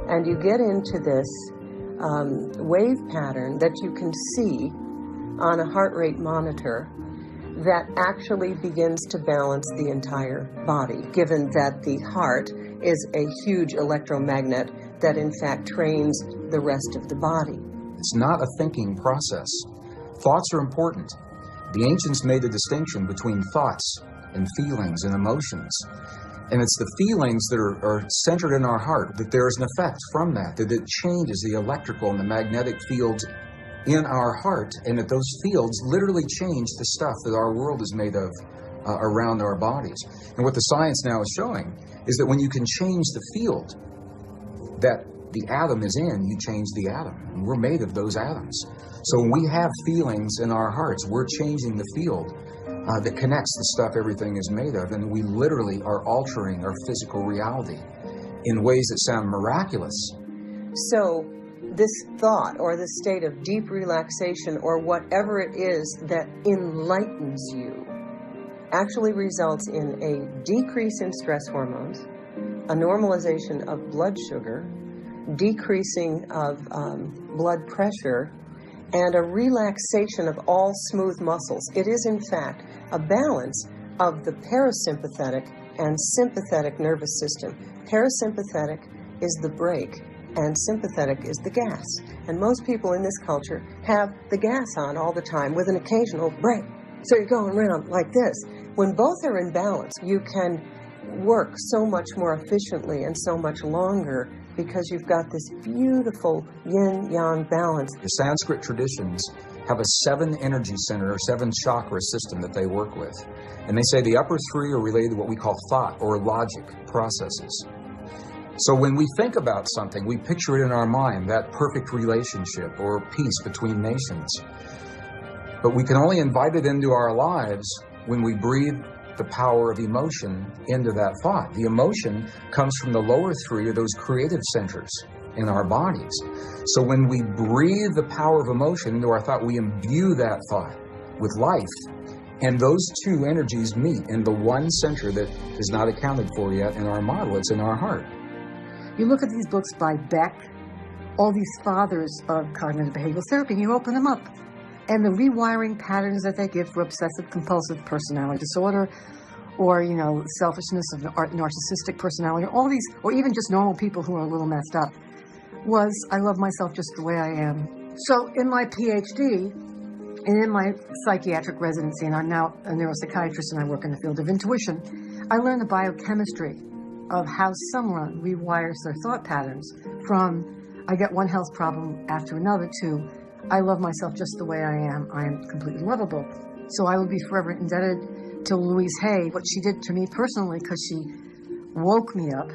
And you get into this wave pattern that you can see on a heart rate monitor that actually begins to balance the entire body, given that the heart is a huge electromagnet that in fact trains the rest of the body. It's not a thinking process. Thoughts are important. The ancients made a distinction between thoughts and feelings and emotions. And it's the feelings that are centered in our heart, that there is an effect from that it changes the electrical and the magnetic fields in our heart, and that those fields literally change the stuff that our world is made of around our bodies. And what the science now is showing is that when you can change the field that the atom is in, you change the atom. And we're made of those atoms. So when we have feelings in our hearts, we're changing the field that connects the stuff everything is made of, and we literally are altering our physical reality in ways that sound miraculous. So this thought or this state of deep relaxation or whatever it is that enlightens you actually results in a decrease in stress hormones, a normalization of blood sugar, decreasing of blood pressure, and a relaxation of all smooth muscles. It is, in fact, a balance of the parasympathetic and sympathetic nervous system. Parasympathetic is the brake, and sympathetic is the gas. And most people in this culture have the gas on all the time with an occasional brake. So you're going around like this. When both are in balance, you can work so much more efficiently and so much longer because you've got this beautiful yin-yang balance. The Sanskrit traditions have a 7 energy center or 7 chakra system that they work with. And they say the upper 3 are related to what we call thought or logic processes. So when we think about something, we picture it in our mind, that perfect relationship or peace between nations. But we can only invite it into our lives when we breathe the power of emotion into that thought. The emotion comes from the lower 3 of those creative centers in our bodies. So when we breathe the power of emotion into our thought, we imbue that thought with life. And those 2 energies meet in the one center that is not accounted for yet in our model. It's in our heart. You look at these books by Beck, all these fathers of cognitive behavioral therapy, and you open them up. And the rewiring patterns that they give for obsessive-compulsive personality disorder, or, selfishness of narcissistic personality, all these, or even just normal people who are a little messed up, was I love myself just the way I am. So in my PhD, and in my psychiatric residency, and I'm now a neuropsychiatrist and I work in the field of intuition, I learned the biochemistry of how someone rewires their thought patterns from I get one health problem after another to I love myself just the way I am completely lovable. So I will be forever indebted to Louise Hay, what she did to me personally, because she woke me up,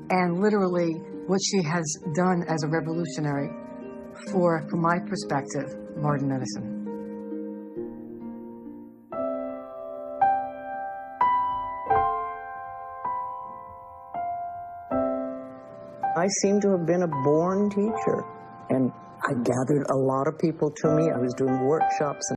and literally what she has done as a revolutionary for, from my perspective, modern medicine. I seem to have been a born teacher, and I gathered a lot of people to me. I was doing workshops.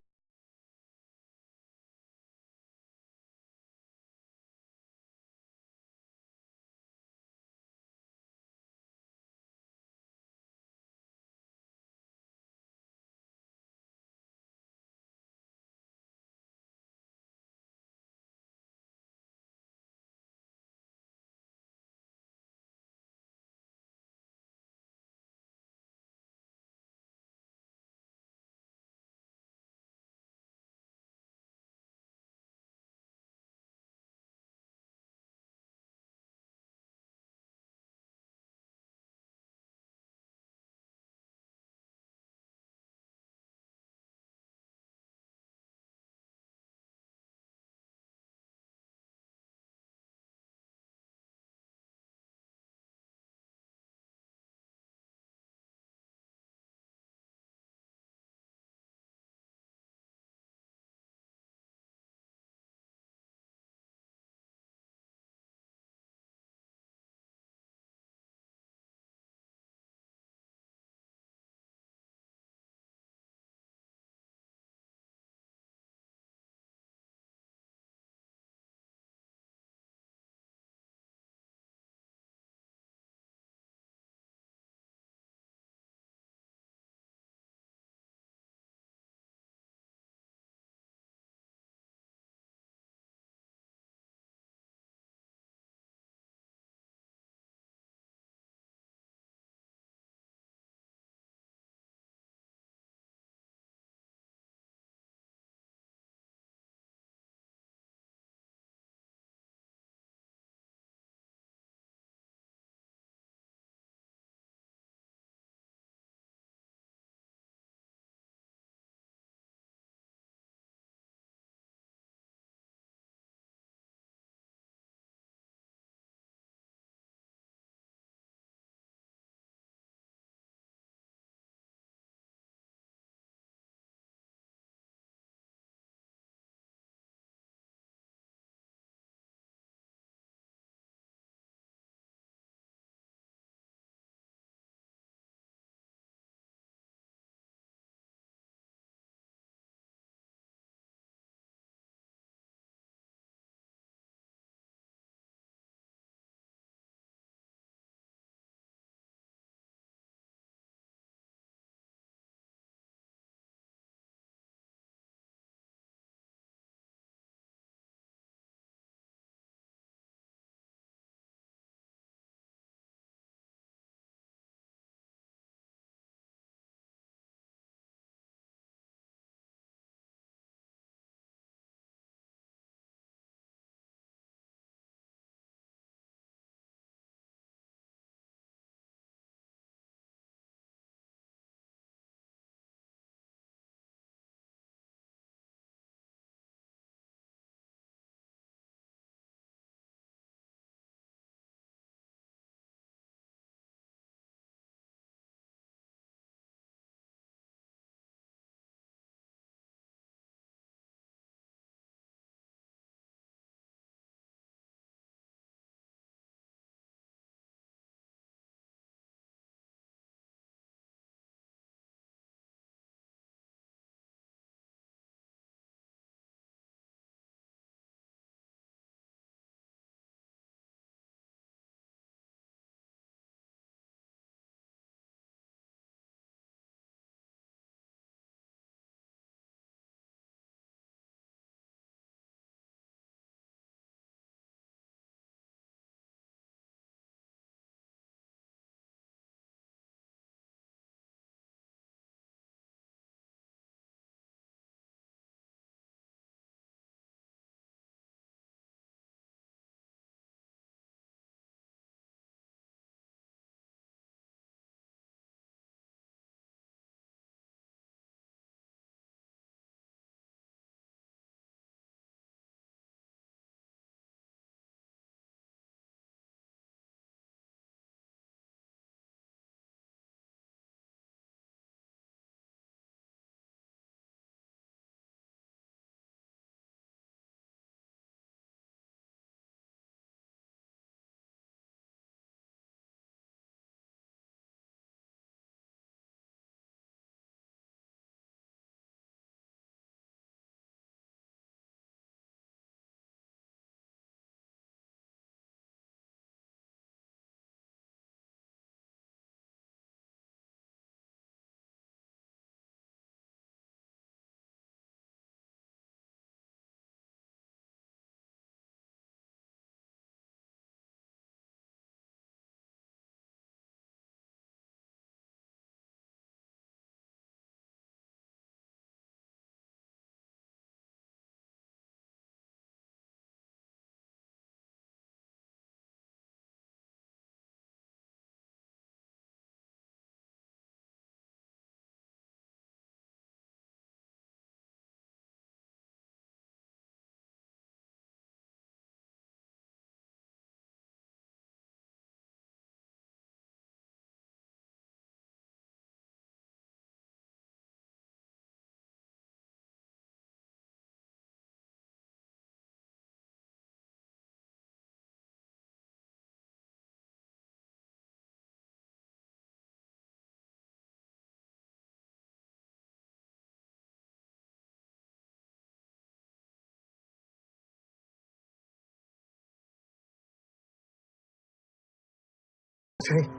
Okay.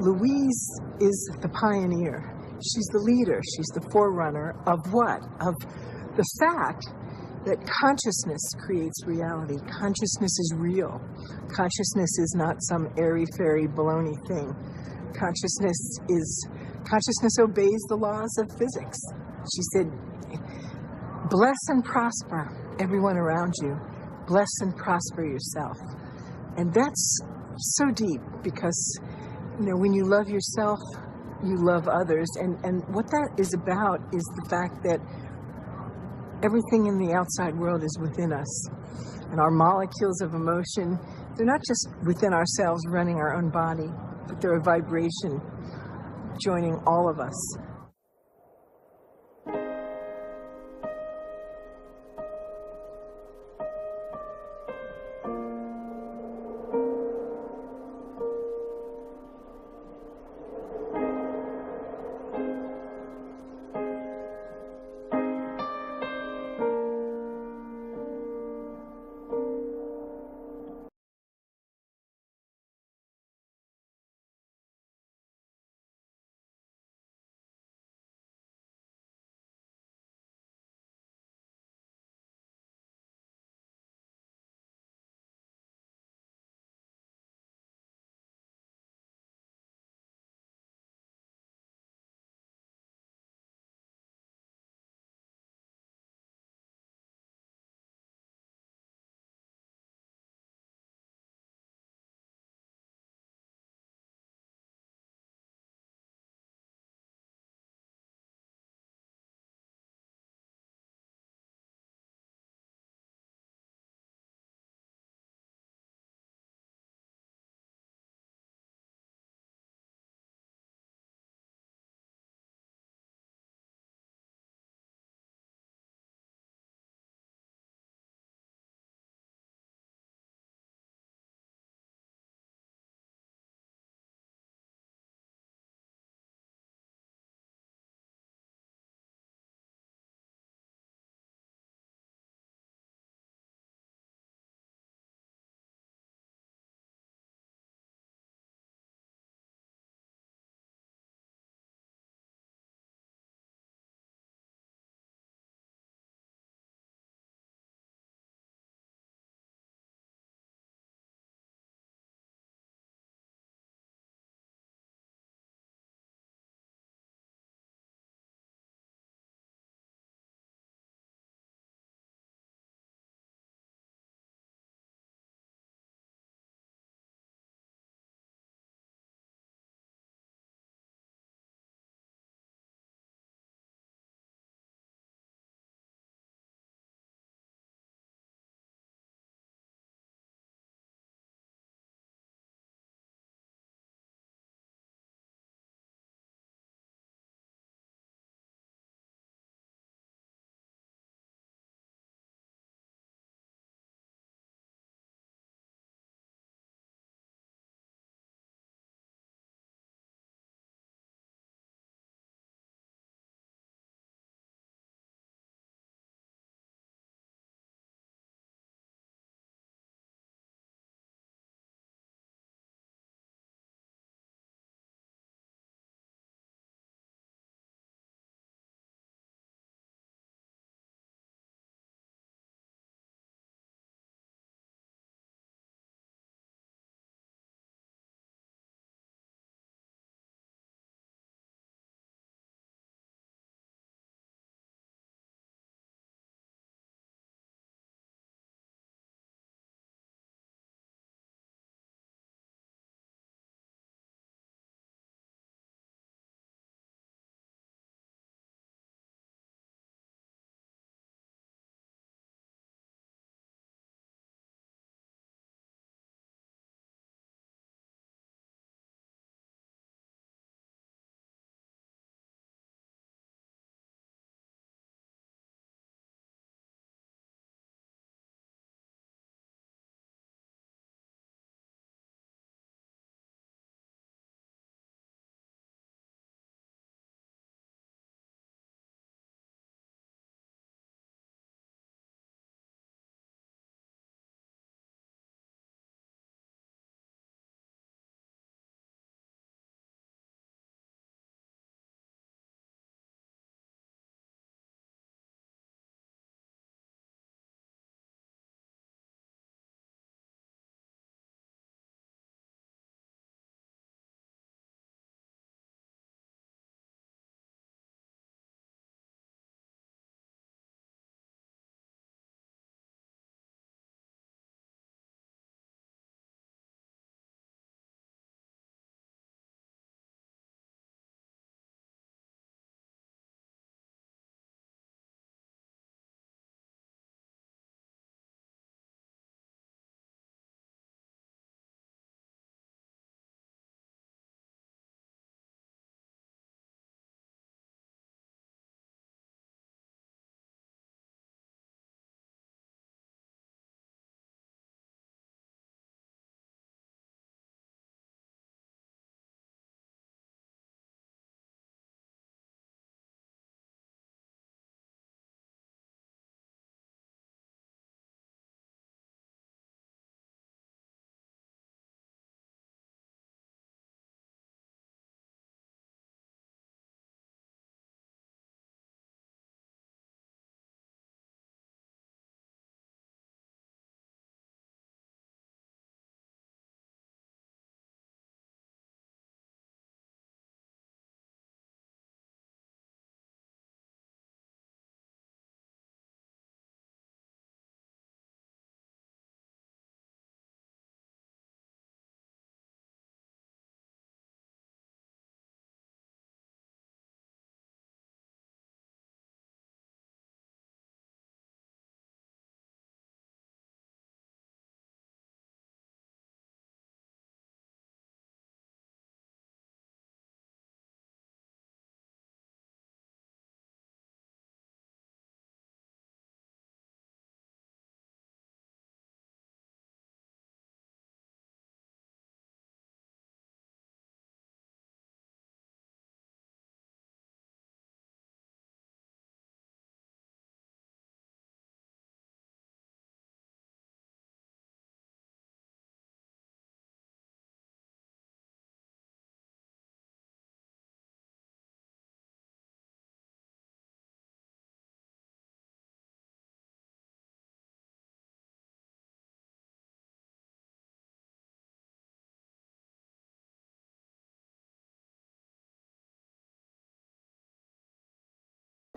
Louise is the pioneer. She's the leader. She's the forerunner of what? Of the fact that consciousness creates reality. Consciousness is real. Consciousness is not some airy-fairy baloney thing. Consciousness obeys the laws of physics. She said, bless and prosper everyone around you. Bless and prosper yourself. And that's so deep because, you know, when you love yourself, you love others. And what that is about is the fact that everything in the outside world is within us. And our molecules of emotion, they're not just within ourselves running our own body, but they're a vibration joining all of us.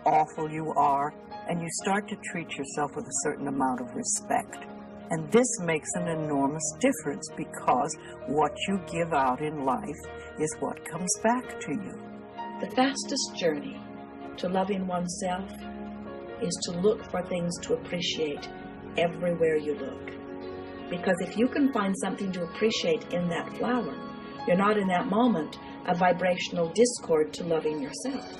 awful you are, and you start to treat yourself with a certain amount of respect. And this makes an enormous difference, because what you give out in life is what comes back to you. The fastest journey to loving oneself is to look for things to appreciate everywhere you look. Because if you can find something to appreciate in that flower, you're not in that moment a vibrational discord to loving yourself.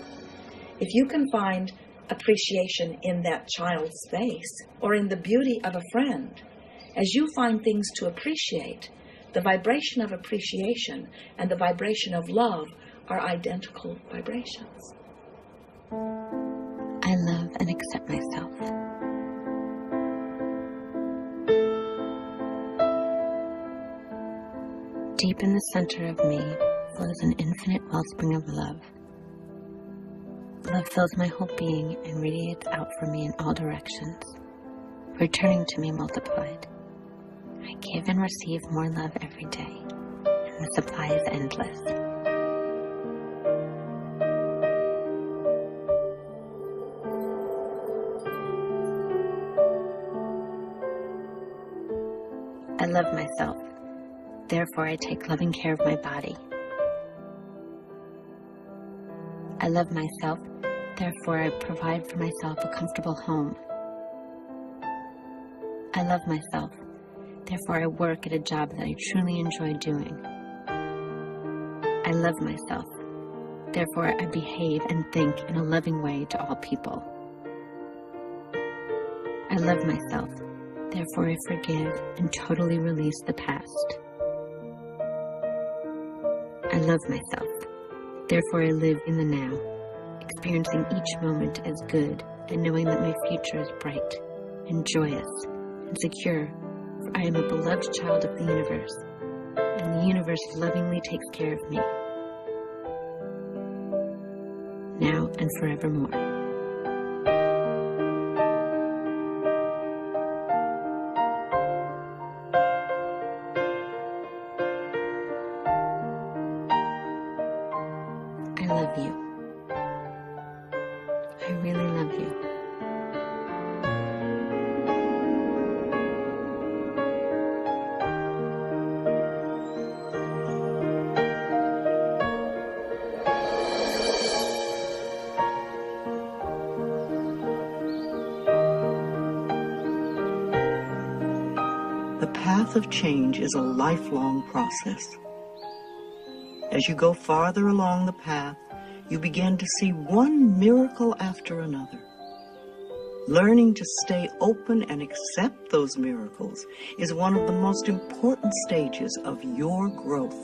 If you can find appreciation in that child's face or in the beauty of a friend, as you find things to appreciate, the vibration of appreciation and the vibration of love are identical vibrations. I love and accept myself. Deep in the center of me flows an infinite wellspring of love. Love fills my whole being and radiates out from me in all directions, returning to me multiplied. I give and receive more love every day, and the supply is endless. I love myself. Therefore, I take loving care of my body. I love myself. Therefore, I provide for myself a comfortable home. I love myself. Therefore, I work at a job that I truly enjoy doing. I love myself. Therefore, I behave and think in a loving way to all people. I love myself. Therefore, I forgive and totally release the past. I love myself. Therefore, I live in the now, experiencing each moment as good and knowing that my future is bright and joyous and secure, for I am a beloved child of the universe, and the universe lovingly takes care of me, now and forevermore. I love you. I really love you. The path of change is a lifelong process. As you go farther along the path, you begin to see one miracle after another. Learning to stay open and accept those miracles is one of the most important stages of your growth.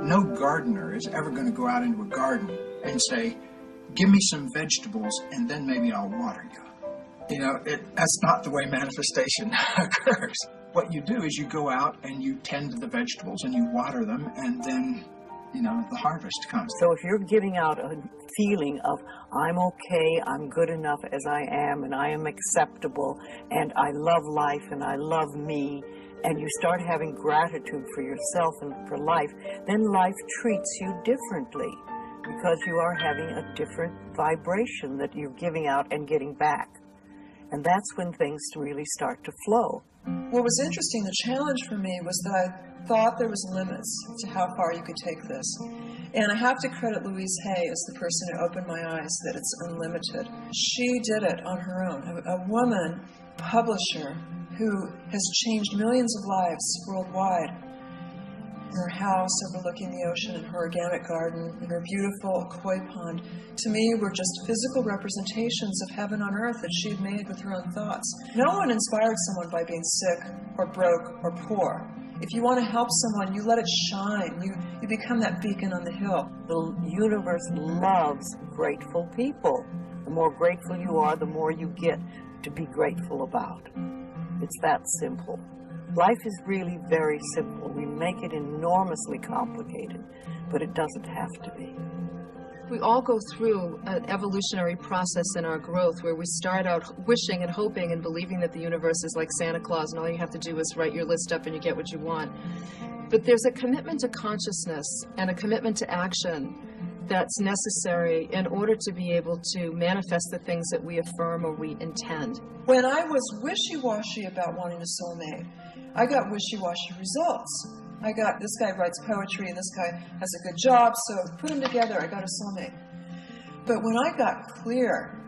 No gardener is ever going to go out into a garden and say, give me some vegetables and then maybe I'll water you. You know, that's not the way manifestation occurs. What you do is you go out and you tend to the vegetables and you water them, and then, you know, the harvest comes. So if you're giving out a feeling of, I'm okay, I'm good enough as I am, and I am acceptable, and I love life, and I love me, and you start having gratitude for yourself and for life, then life treats you differently, because you are having a different vibration that you're giving out and getting back. And that's when things really start to flow. What was interesting, the challenge for me, was that I thought there was limits to how far you could take this. And I have to credit Louise Hay as the person who opened my eyes that it's unlimited. She did it on her own. A woman publisher who has changed millions of lives worldwide. In her house overlooking the ocean, in her organic garden, in her beautiful koi pond, to me were just physical representations of heaven on earth that she had made with her own thoughts. No one inspired someone by being sick or broke or poor. If you want to help someone, you let it shine. You become that beacon on the hill. The universe loves grateful people. The more grateful you are, the more you get to be grateful about. It's that simple. Life is really very simple. We make it enormously complicated, but it doesn't have to be. We all go through an evolutionary process in our growth where we start out wishing and hoping and believing that the universe is like Santa Claus and all you have to do is write your list up and you get what you want. But there's a commitment to consciousness and a commitment to action that's necessary in order to be able to manifest the things that we affirm or we intend. When I was wishy-washy about wanting a soulmate, I got wishy-washy results. I got, this guy writes poetry and this guy has a good job, so put them together, I got a soulmate. But when I got clear,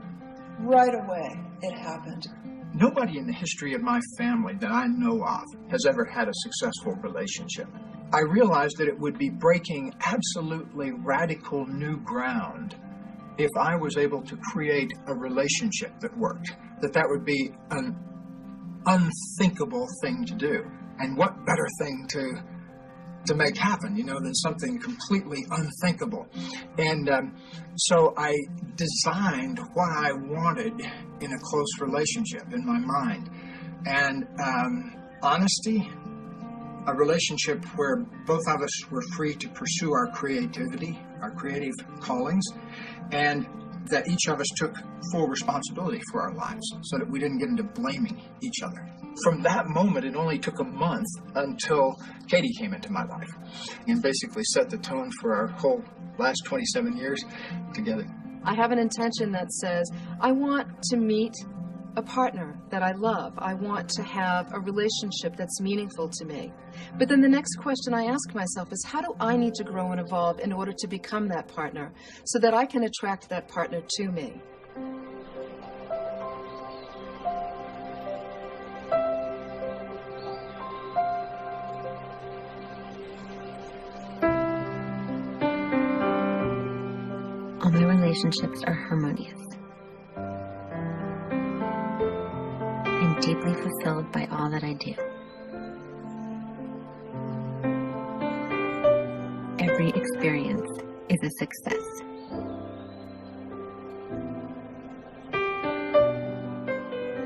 right away, it happened. Nobody in the history of my family that I know of has ever had a successful relationship. I realized that it would be breaking absolutely radical new ground if I was able to create a relationship that worked, that would be an unthinkable thing to do. And what better thing to make happen, than something completely unthinkable. And so I designed what I wanted in a close relationship in my mind. And honesty, a relationship where both of us were free to pursue our creativity, our creative callings, and that each of us took full responsibility for our lives so that we didn't get into blaming each other. From that moment, it only took a month until Katie came into my life and basically set the tone for our whole last 27 years together. I have an intention that says, I want to meet a partner that I love. I want to have a relationship that's meaningful to me. But then the next question I ask myself is, how do I need to grow and evolve in order to become that partner so that I can attract that partner to me? All my relationships are harmonious. I'm deeply fulfilled by all that I do. Every experience is a success.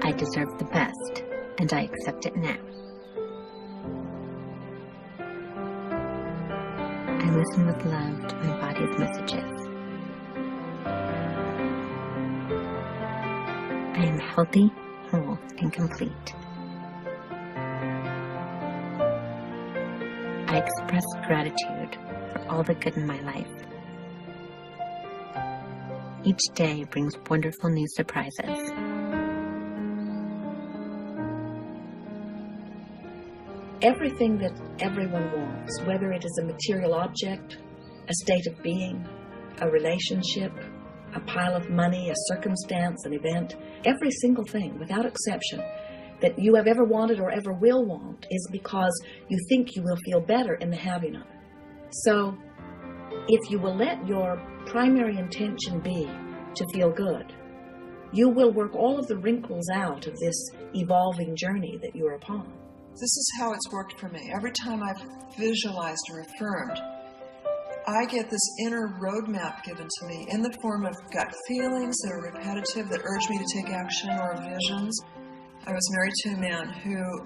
I deserve the best, and I accept it now. I listen with love to my body's messages. I am healthy, whole, and complete. I express gratitude for all the good in my life. Each day brings wonderful new surprises. Everything that everyone wants, whether it is a material object, a state of being, a relationship, a pile of money, a circumstance, an event, every single thing, without exception, that you have ever wanted or ever will want is because you think you will feel better in the having of it. So, if you will let your primary intention be to feel good, you will work all of the wrinkles out of this evolving journey that you're upon. This is how it's worked for me. Every time I've visualized or affirmed, I get this inner roadmap given to me in the form of gut feelings that are repetitive, that urge me to take action, or visions. I was married to a man who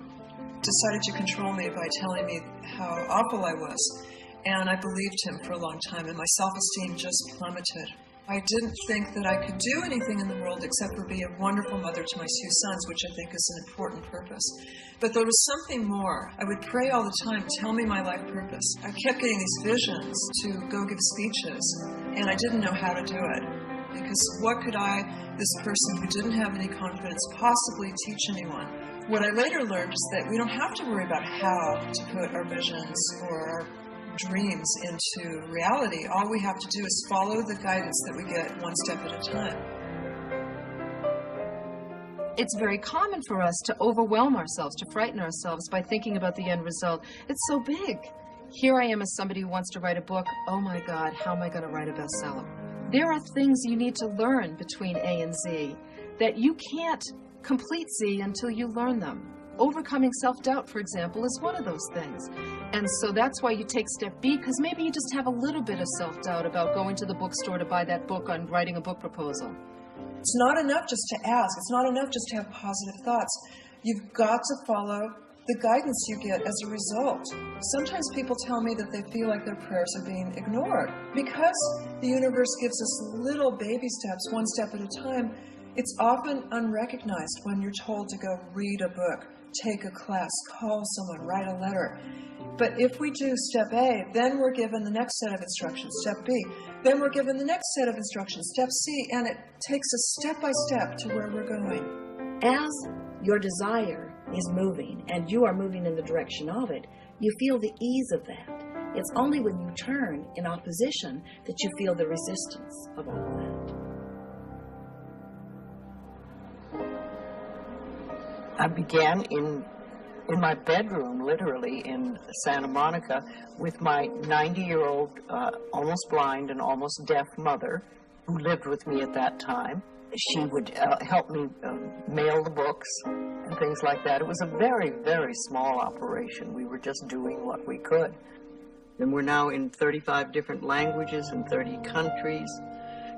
decided to control me by telling me how awful I was, and I believed him for a long time, and my self-esteem just plummeted. I didn't think that I could do anything in the world except for be a wonderful mother to my two sons, which I think is an important purpose. But there was something more. I would pray all the time, tell me my life purpose. I kept getting these visions to go give speeches, and I didn't know how to do it. Because what could I, this person who didn't have any confidence, possibly teach anyone? What I later learned is that we don't have to worry about how to put our visions or our dreams into reality. All we have to do is follow the guidance that we get one step at a time. It's very common for us to overwhelm ourselves, to frighten ourselves by thinking about the end result. It's so big. Here I am as somebody who wants to write a book. Oh my God, how am I going to write a bestseller? There are things you need to learn between A and Z that you can't complete Z until you learn them. Overcoming self-doubt, for example, is one of those things. And so that's why you take step B, because maybe you just have a little bit of self-doubt about going to the bookstore to buy that book on writing a book proposal. It's not enough just to ask. It's not enough just to have positive thoughts. You've got to follow the guidance you get as a result. Sometimes people tell me that they feel like their prayers are being ignored. Because the universe gives us little baby steps, one step at a time, it's often unrecognized when you're told to go read a book, take a class, call someone, write a letter. But if we do step A, then we're given the next set of instructions, step B. Then we're given the next set of instructions, step C, and it takes us step by step to where we're going. As your desire is moving and you are moving in the direction of it, you feel the ease of that. It's only when you turn in opposition that you feel the resistance of all of that. I began in my bedroom, literally, in Santa Monica, with my 90-year-old, almost blind and almost deaf mother, who lived with me at that time. She would help me mail the books and things like that. It was a very, very small operation. We were just doing what we could. And we're now in 35 different languages in 30 countries.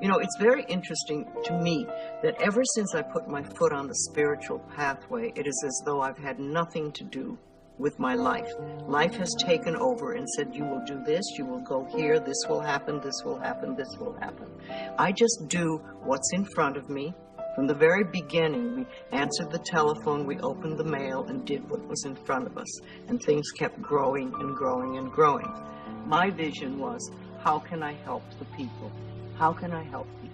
You know, it's very interesting to me that ever since I put my foot on the spiritual pathway, it is as though I've had nothing to do with my life. Life has taken over and said, you will do this, you will go here, this will happen, this will happen, this will happen. I just do what's in front of me. From the very beginning, we answered the telephone, we opened the mail, and did what was in front of us. And things kept growing and growing and growing. My vision was, how can I help the people? How can I help people?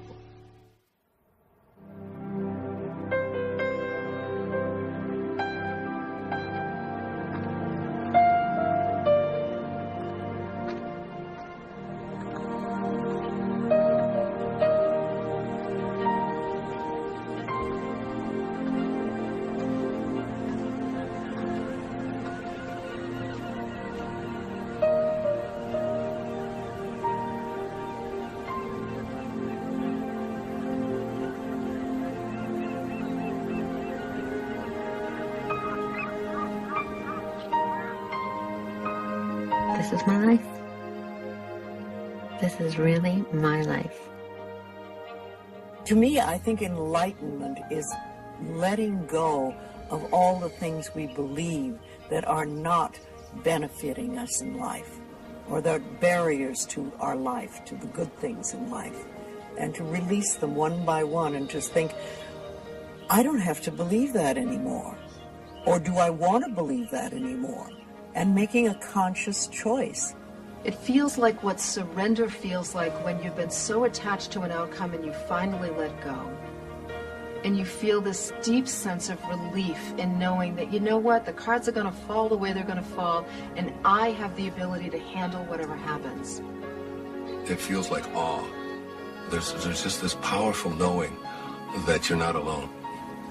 This is my life. This is really my life. To me, I think enlightenment is letting go of all the things we believe that are not benefiting us in life, or that are barriers to our life, to the good things in life, and to release them one by one and just think, I don't have to believe that anymore. Or do I want to believe that anymore? And making a conscious choice. It feels like what surrender feels like when you've been so attached to an outcome and you finally let go. And you feel this deep sense of relief in knowing that, you know what, the cards are going to fall the way they're going to fall, and I have the ability to handle whatever happens. It feels like awe. There's just this powerful knowing that you're not alone.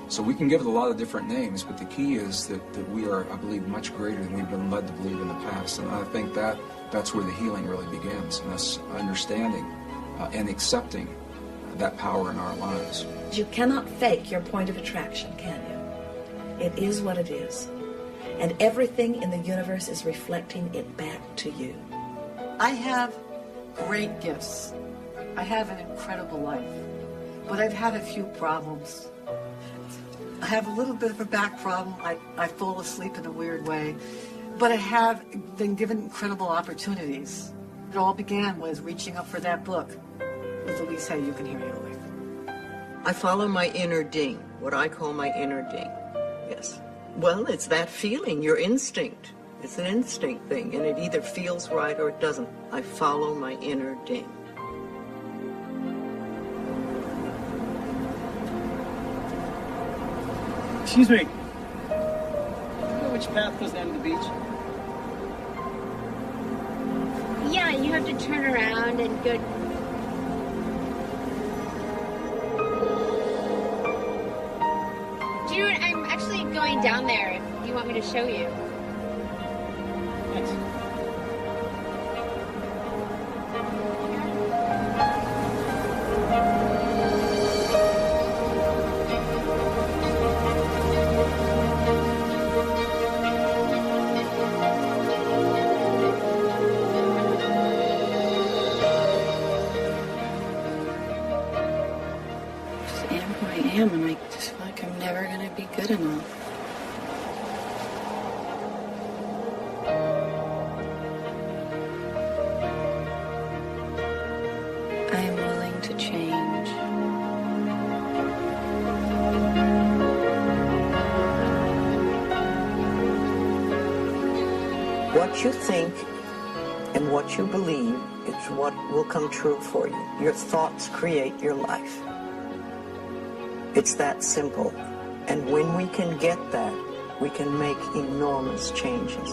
So we can give it a lot of different names, but the key is that we are, I believe, much greater than we've been led to believe in the past. And I think that's where the healing really begins, and us understanding and accepting that power in our lives. You cannot fake your point of attraction, can you? It is what it is. And everything in the universe is reflecting it back to you. I have great gifts. I have an incredible life. But I've had a few problems. I have a little bit of a back problem. I fall asleep in a weird way. But I have been given incredible opportunities. It all began with reaching up for that book with Louise L. You Can Hear Your Life. I follow my inner ding, what I call my inner ding. Yes. Well, it's that feeling, your instinct. It's an instinct thing, and it either feels right or it doesn't. I follow my inner ding. Excuse me. Do you know which path goes down to the beach? Yeah, you have to turn around and go. Do you know what? I'm actually going down there if you want me to show you. Thanks. And I just feel like I'm never going to be good enough. I am willing to change. What you think and what you believe is what will come true for you. Your thoughts create your life. It's that simple. And when we can get that, we can make enormous changes.